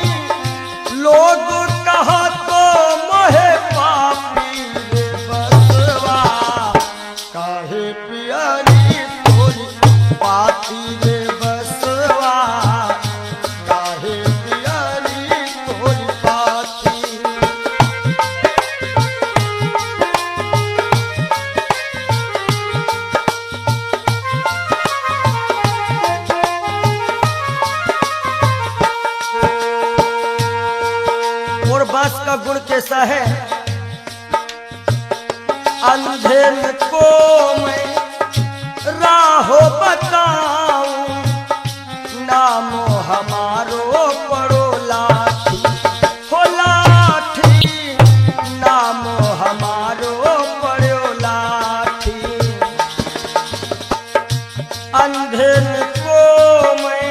Speaker 1: लोग कहा तो मोहे पापी रे बसवा, काहे पियरी तोरी पाती रे बसवा, काहे पियरी तोरी पाती। और बांस का गुण कैसा है, अंधेर को मैं राहो बताऊं, नामो हमारो पड़ो लाठी। हो लाठी, नामो हमारो पड़ो लाठी। अंधेर को मैं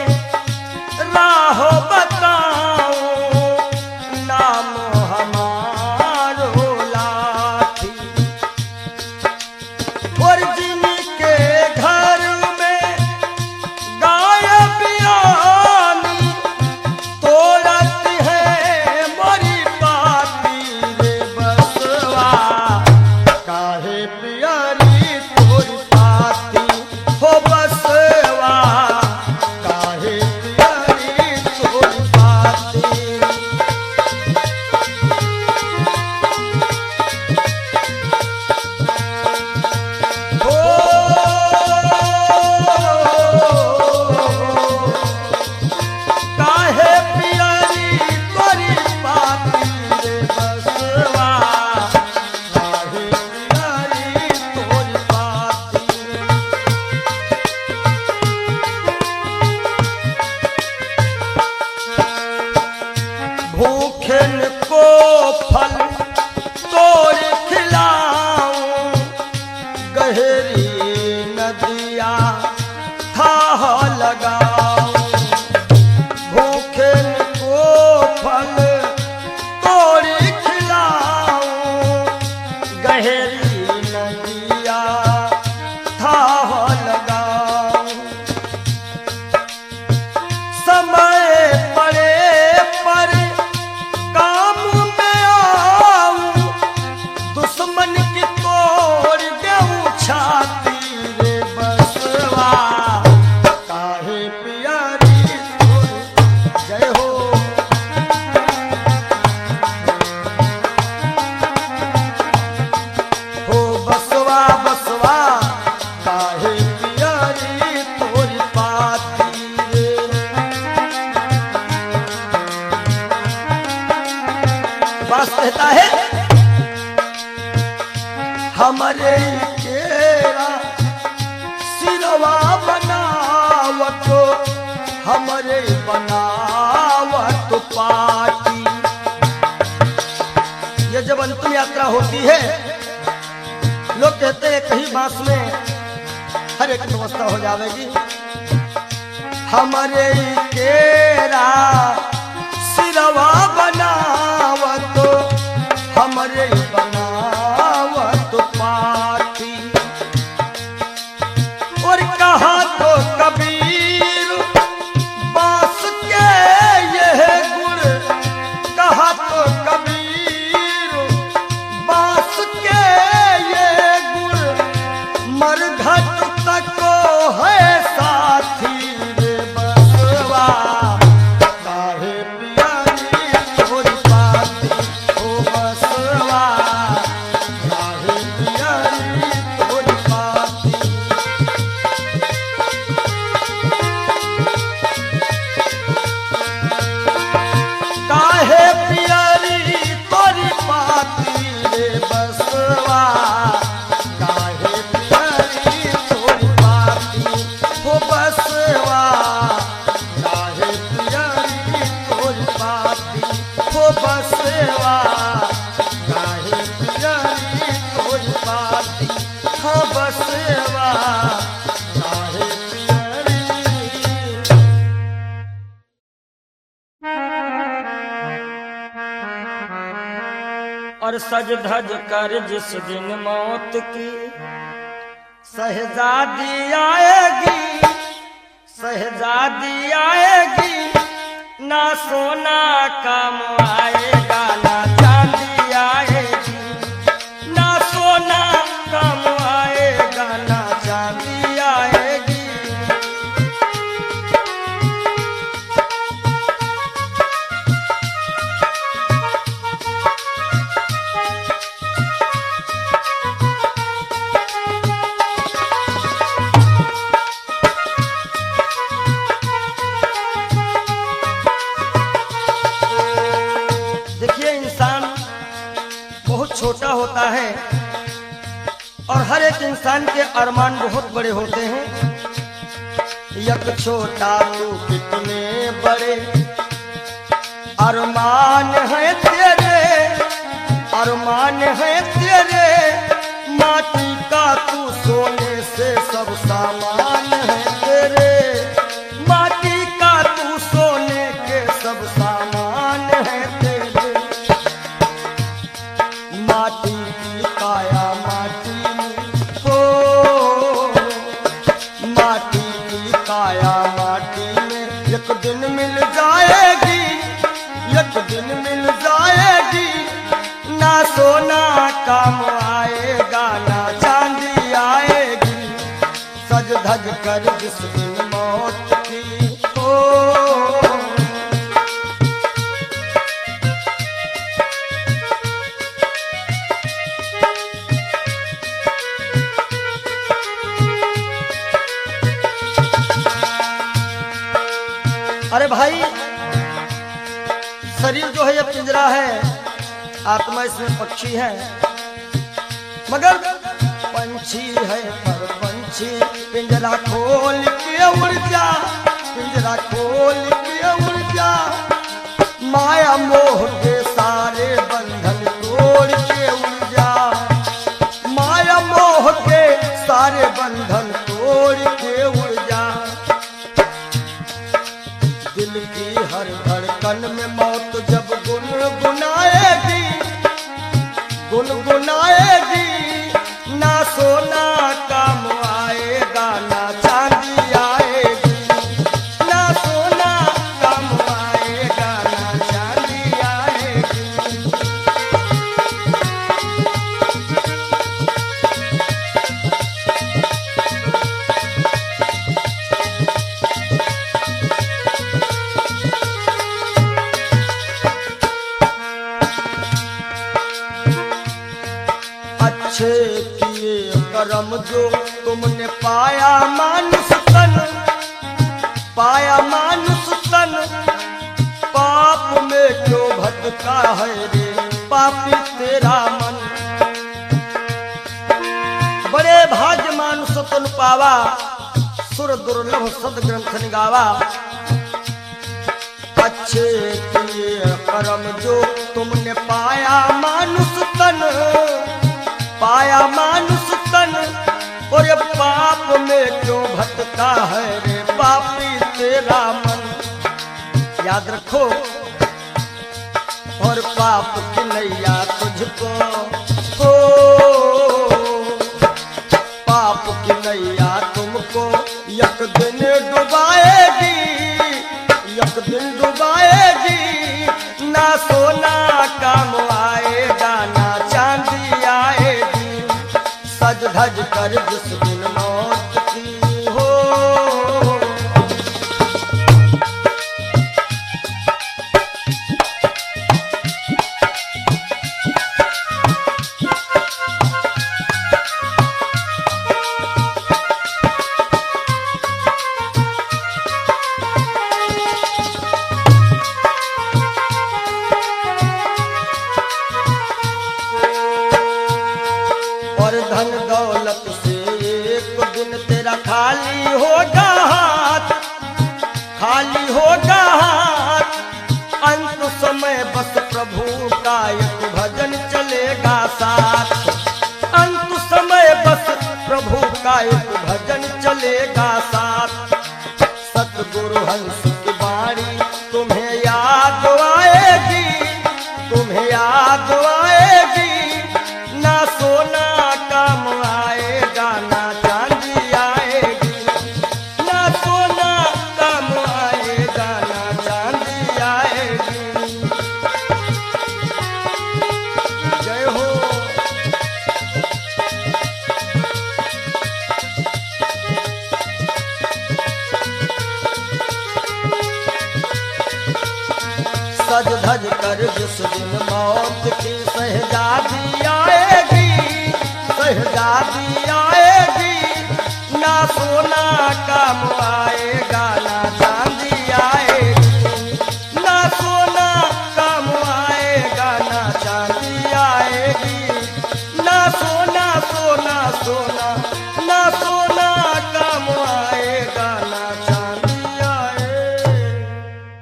Speaker 1: हमरे केरा सिरवा बनावत हमरे बनावत पाटी। ये जब अंतिम यात्रा होती है लोग कहते हैं कहीं बांस में हर एक व्यवस्था हो जाएगी। हमरे केरा सिरवा बनावत हमरे बनावत पाटी। और कहा तो कबीर बांस के यह गुण, कहा तो कबीर बांस के ये गुण मरघट तक है साथी रे बसवा। काहे पियारी तोरी पाती ओ बसवा, काहे पियारी तोरी पाती। काहे पियारी तोरी पाती रे बसवा, काहे पियारी तोरी पाती हो बसवा, काहे पियारी तोरी पाती हो बसवा, काहे पियारी तोरी पाती हो बसवा, काहे पियारी। और सज धज कर जिस दिन मौत की शहजादी आएगी, शहजादी आएगी, ना सोना काम आएगा ना चांदी आएगी, ना सोना काम आएगा ना चांदी आएगी। देखिए इंसान बहुत छोटा होता है और हर एक इंसान के अरमान बहुत बड़े होते हैं। यक छोटा तू कितने बड़े अरमान है तेरे, अरमान है तेरे, माटी का तू सोने से सब सामान है तेरे, माटी का तू सोने के सब सामान है तेरे। माटी की काया माटी में हो, माटी की काया माटी में एक दिन मिल जाएगी, एक दिन मिल जाएगी, ना सोना काम आएगा ना चांदी आएगी। सज धज कर जिस दिन मौत की हो। अरे भाई शरीर जो है ये पिंजरा है, आत्मा इसमें पक्षी है, मगर पंछी है पर पंछी पिंजरा खोल के उड़ जा, पिंजरा खोल के उड़ जा, माया मोह के सारे बंधन तोड़ के उड़ जा, माया मोह के सारे बंधन तोड़ के उड़ जा। दिल की हर धड़कन में मौत जब गुनगुनाएगी, गुनगुनाएगी, ना सोना काम आएगा ना चांदी आएगी, ना सोना काम आएगा ना चांदी आएगी। अच्छे किए कर्म जो तुमने पाया मानुष तन, पाया मानुष तन, पाप में क्यों भटका है रे पापी तेरा मन। सुतन पावा, सुर दुर्लभ सद ग्रंथ निगावा। अच्छे किए कर्म जो तुमने पाया मानुष तन, पाया मानुष तन, और ये पाप में क्यों भटका है रे पापी तेरा मन। याद रखो, और पाप की नैया तुझको हो, पाप की नैया तुमको एक दिन डुबाएगी, एक दिन डुबाएगी। ना सोना काम आएगा, ना चांदी आएगी। सज धज कर जिस दिन मौत की हो, धन दौलत से एक दिन तेरा खाली होगा हाथ, खाली होगा हाथ। अंत समय बस प्रभु का एक भजन चलेगा साथ, अंत समय बस प्रभु का एक भजन चलेगा साथ। सतगुरु हंस की बाणी तुम्हें याद आएगी, तुम्हें याद आएगी। ना सोना काम आएगा, ना चांदी आएगी। ना सोना काम आएगा, ना चांदी आएगी। जय हो। सज धज कर जिस दिन मौत की शहजादी आएगी, शहजादी आएगी। ना सोना काम आएगा, ना चांदी आएगी। ना सोना काम आएगा, ना चांदी आएगी। ना सोना सोना सोना, ना सोना काम आएगा, ना चांदी आएगी।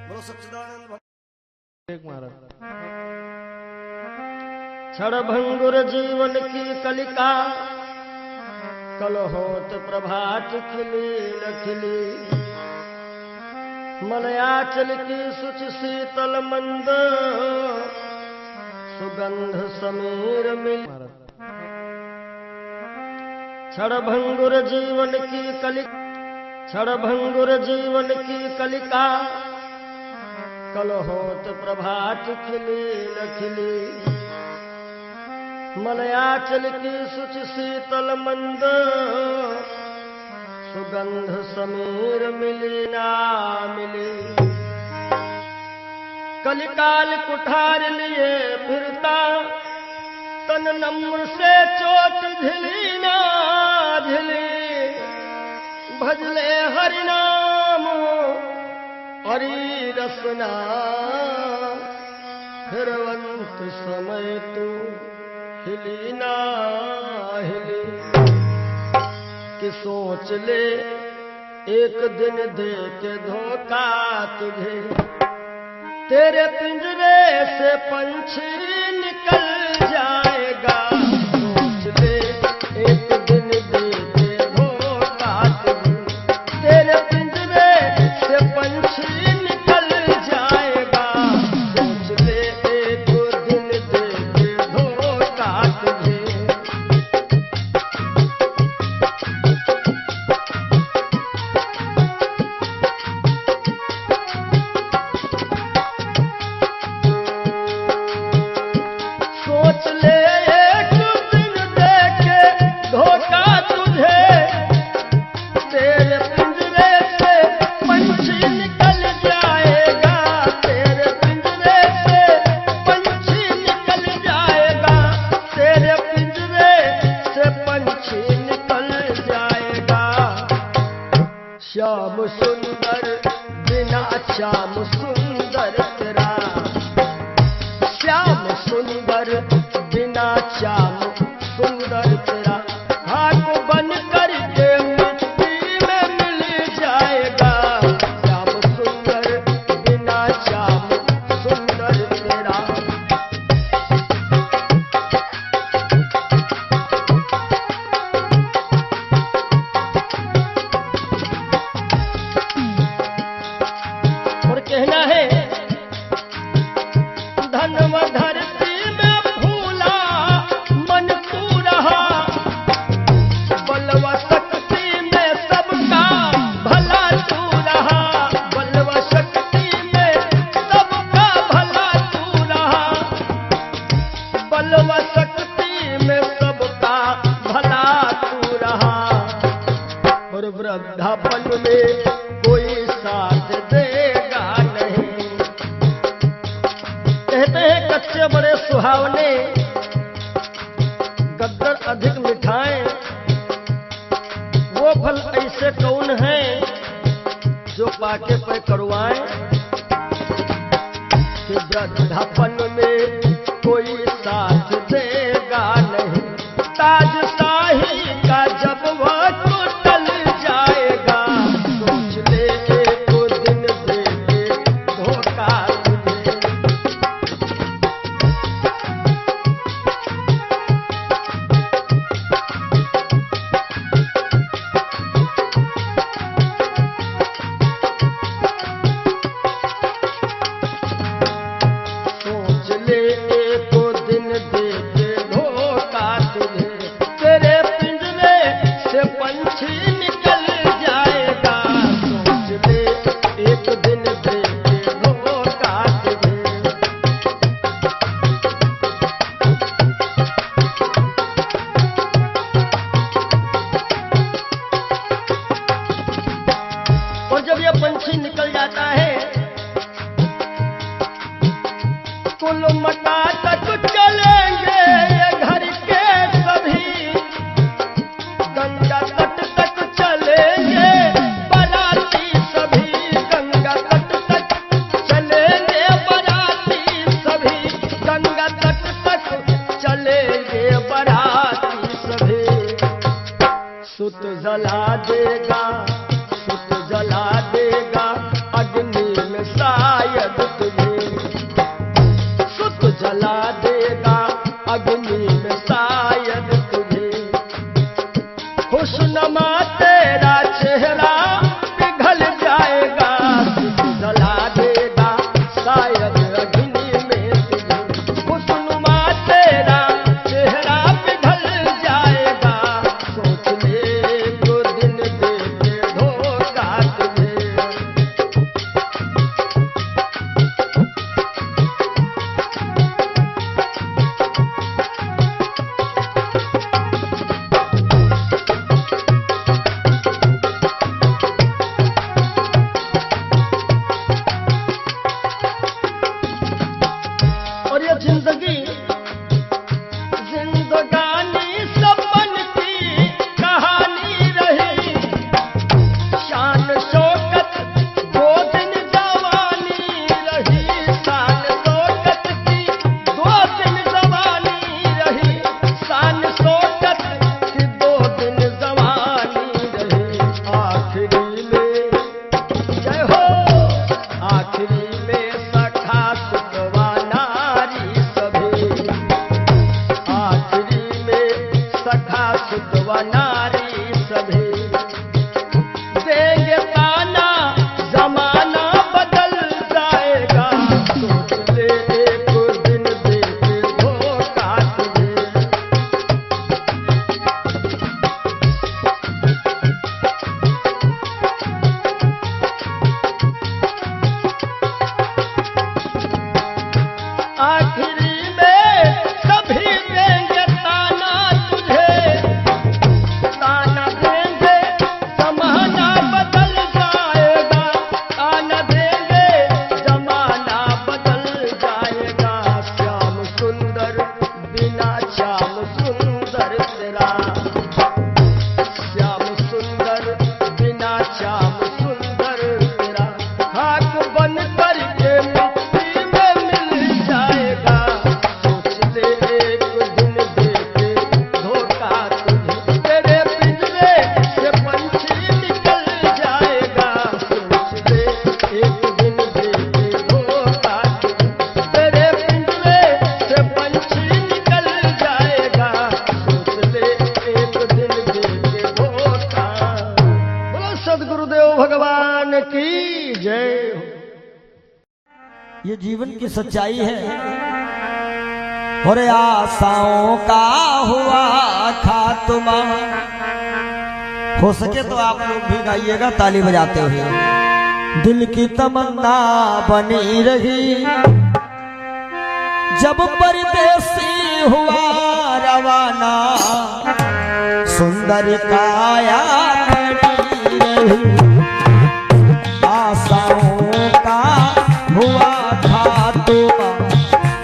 Speaker 1: बोलो सच्चिदानंद क्षणभंगुर जीवन की कलिका, कल होत प्रभात खिली न खिली। मलयाचल की सुच शीतल मंद, सुगंध समीर मिल। क्षणभंगुर जीवन की कलिका, क्षणभंगुर जीवन की कलिका, कल होत प्रभात खिली न खिली। मलयाचल की सुच शीतल मंद, सुगंध समीर मिली ना मिली। कलिकाल कुठार लिए फिरता, तन नम्र से चोट झिली ना झिली। भजले हरि नाम हरि रसना, फिरवंत समय तू हिली ना हिली। कि सोच ले एक दिन दे के धोखा तुझे, तेरे पिंजरे से पंछी निकल जाएगा। सोच ले एक दिन दे के धोखा तुझे, तेरे पिंजरे से पंछी निकल जाएगा। सोच ले एक दिन दे के धोखा तुझे। सोच ले एक दिन दे के धोखा तुझे, तेरे पिंजरे से पंछी निकल जाएगा। तेरे पिंजरे से पंछी निकल जाएगा। तेरे पिंजरे से पंछी निकल जाएगा। श्याम सुंदर बिना श्याम सुंदर तेरा, श्याम सुंदर बिना श्याम सुंदर तेरा। खाक बन कर के वृद्धापन में कोई साथ देगा नहीं। कहते हैं कच्चे बड़े सुहावने, गद्दर अधिक मिठाएं। वो फल ऐसे कौन है जो पाके पे करुआएं। कि वृद्धापन में कोई साथ देगा नहीं, ताज शाही का जब वक्त टल जाएगा, सोच ले एक दिन देंगे धोखा तुझे। सोच ले एक दिन देंगे धोखा तुझे, तेरे पिंजरे से पंछी निकल जाएगा, सोच ले एक दिन देंगे धोखा तुझे। और जब यह पंछी निकल जाता है, कुल मटा तक चलेंगे ये घर के सभी, गंगा तट तक चलेंगे बाराती सभी, गंगा तट तक चलेंगे बाराती सभी, गंगा तट तक चलेंगे बाराती सभी। सुत जला देगा, सुत जला देगा अग्नि में शायद तुझे, सुत जला देगा अग्नि में शायद तुझे। खुशनुमा तेरा चेहरा पिघल जाएगा, सुत जला देगा शायद अग्नि में तुझे। खुशनुमा तेरा चेहरा पिघल जाएगा, सोच ले एक दिन देंगे धोखा तुझे। और ये जिंदगी जिंदगानी सपन की कहानी रही, शान शौकत दो दिन जवानी रही, शान शौकत की दो दिन जवानी रही, शान शौकत की दो दिन जवानी रही। आखिरी में जय हो, आखिरी में सखा सुतवा नारी सभी, आखिरी में सखा सुतवा नारी सभी। देंगे ताना जमाना बदल जाएगा, सोच ले एक दिन देंगे धोखा तुझे। आखिरी में सभी देंगे ताना तुझे, ताना देंगे जमाना बदल जाएगा, ताना देंगे जमाना बदल जाएगा। श्याम सुंदर बिना श्याम सुंदर तेरा, श्याम सुंदर बिना श्याम सुंदर तेरा, खाक बन करके मिट्टी में मिल जाएगा, सोच ले एक दिन देंगे धोखा तुझे। तेरे पिंजरे से पंछी निकल जाएगा, सोच ले एक दिन देंगे धोखा तुझे। तेरे पिंजरे से पंछी निकल जाएगा, सोच ले एक दिन देंगे धोखा। बोलो सद्गुरुदेव भगवान की जय हो। ये जीवन की सच्चाई है। और आशाओं का हुआ खात्मा। हो सके तो आप लोग भी गाइएगा ताली बजाते हुए। दिल की तमन्ना बनी रही जब परदेसी हुआ रवाना, सुंदर काया खड़ी रही। रही। आशाओं का हुआ था तोबा,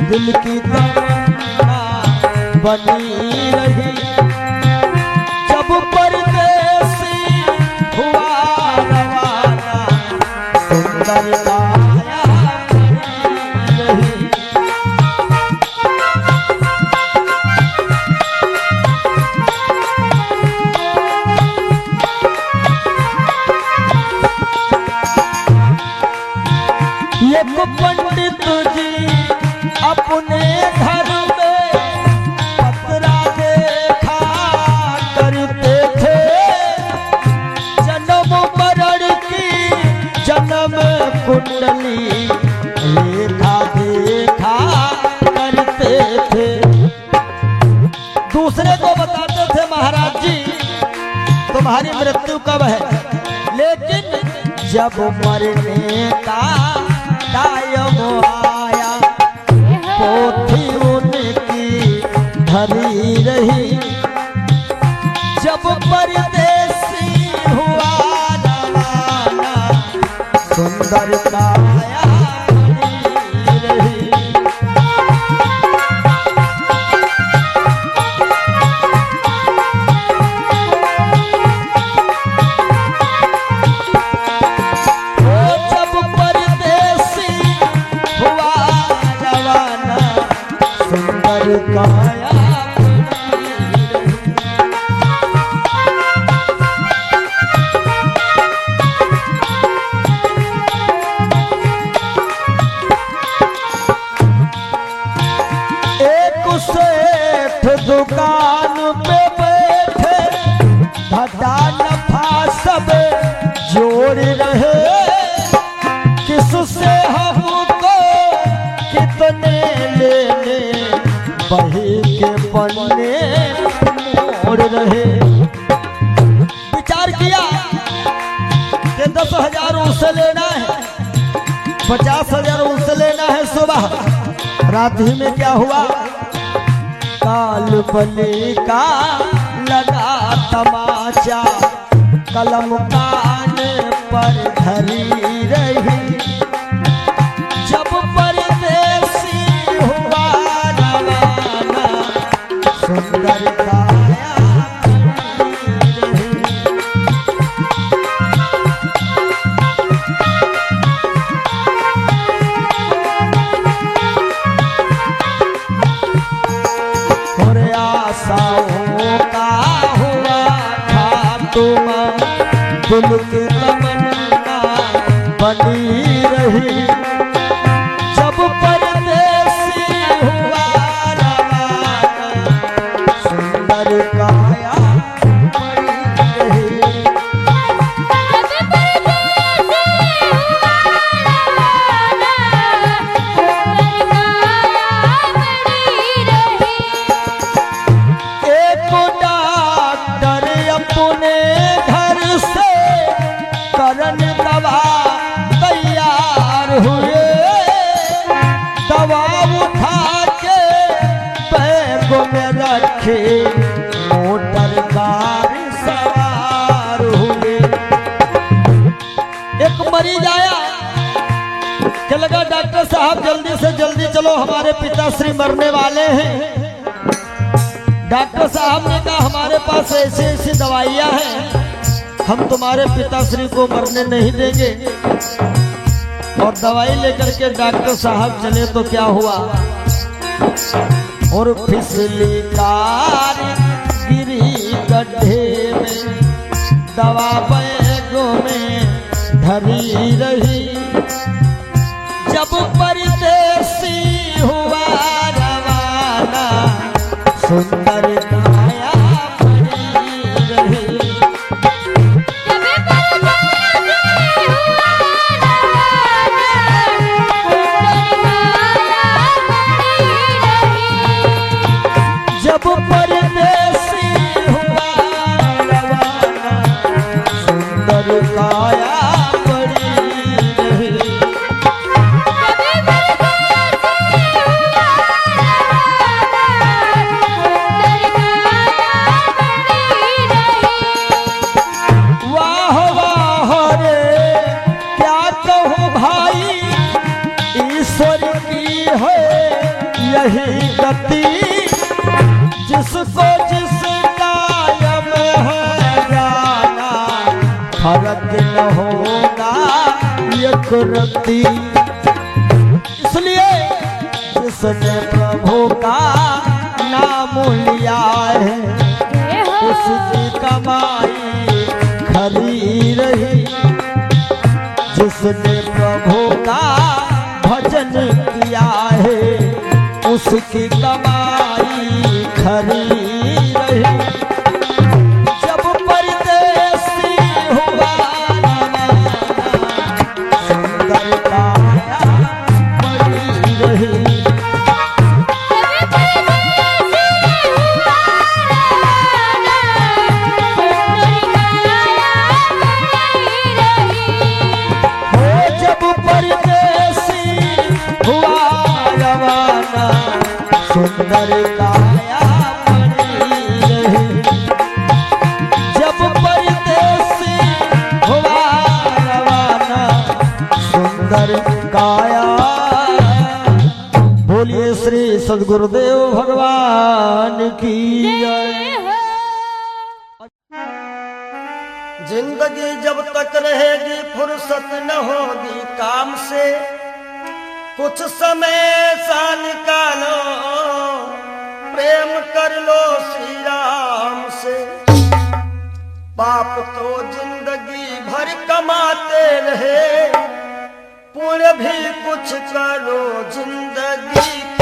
Speaker 1: दिल की तमन्ना बनी रही। जब परदेसी हुआ रवाना, सुंदर काया बनी रही। एक पंडित जी अपने घर में पतरा देखा करते थे, जन्म मरण की जन्म कुंडली लेखा देखा करते थे। दूसरे को बताते थे महाराज जी तुम्हारी मृत्यु कब है, लेकिन जब मरने का टाइम आया पोथी उनकी धरी रही। जब परदेसी हुआ रवाना, सुंदर काया बनी रही। काया एक सेठ दुकान पे बैठे, घाटा नफा सब जोड़ रहे। किससे हमको कितने लेने, बही के पन्ने मोड़ रहे। विचार किया कि 10,000 उससे लेना है, 50,000 उससे लेना है। सुबह रात ही में क्या हुआ, काल बली का लगा तमाचा, कलम कान पर धरी रही। जब परदेसी हुआ रवाना, सुंदर काया बनी रही। और आशाओं का हुआ था तुम, दिल की तमन्ना बनी रही। जब परदेसी हुआ रवाना, सुंदर काया बनी रही। एक डॉक्टर अपने घर से करन दवा तैयार हुए। दवा उठा के बैग में रखे, मोटर कार सवार हुए। एक मरीज आया कि लगा डॉक्टर साहब जल्दी से जल्दी चलो, हमारे पिताश्री मरने वाले हैं। डॉक्टर साहब ने कहा हमारे पास ऐसी ऐसी दवाइयां हैं, हम तुम्हारे पिताश्री को मरने नहीं देंगे। और दवाई लेकर के डॉक्टर साहब चले तो क्या हुआ, और फिसली कार गिरी गड्ढे में, दवा बैगों में धरी रही। जब परदेसी हुआ रवाना, सुंदर काया बनी रही। जब परदेसी हुआ रवाना, सुंदर काया बनी रही गति, जिसको जिसका यम है जाना, फर्क न होगा एक रत्ती। इसलिए जिसने प्रभु का नाम लिया है, उसकी कमाई खरी रही। जिसने प्रभु का भजन किया है, उसकी कमाई खरी रही। जब परदेसी हुआ सुंदर काया बड़ी रही। सुंदर काया बनी रही। जब परदेसी हुआ रवाना, सुंदर काया। बोलिए श्री सद्गुरुदेव भगवान की जय। जिंदगी जब तक रहेगी फुर्सत न होगी काम से, कुछ समय सा निकालो प्रेम कर लो श्री राम से। पाप तो जिंदगी भर कमाते रहे, पुण्य भी कुछ करो जिंदगी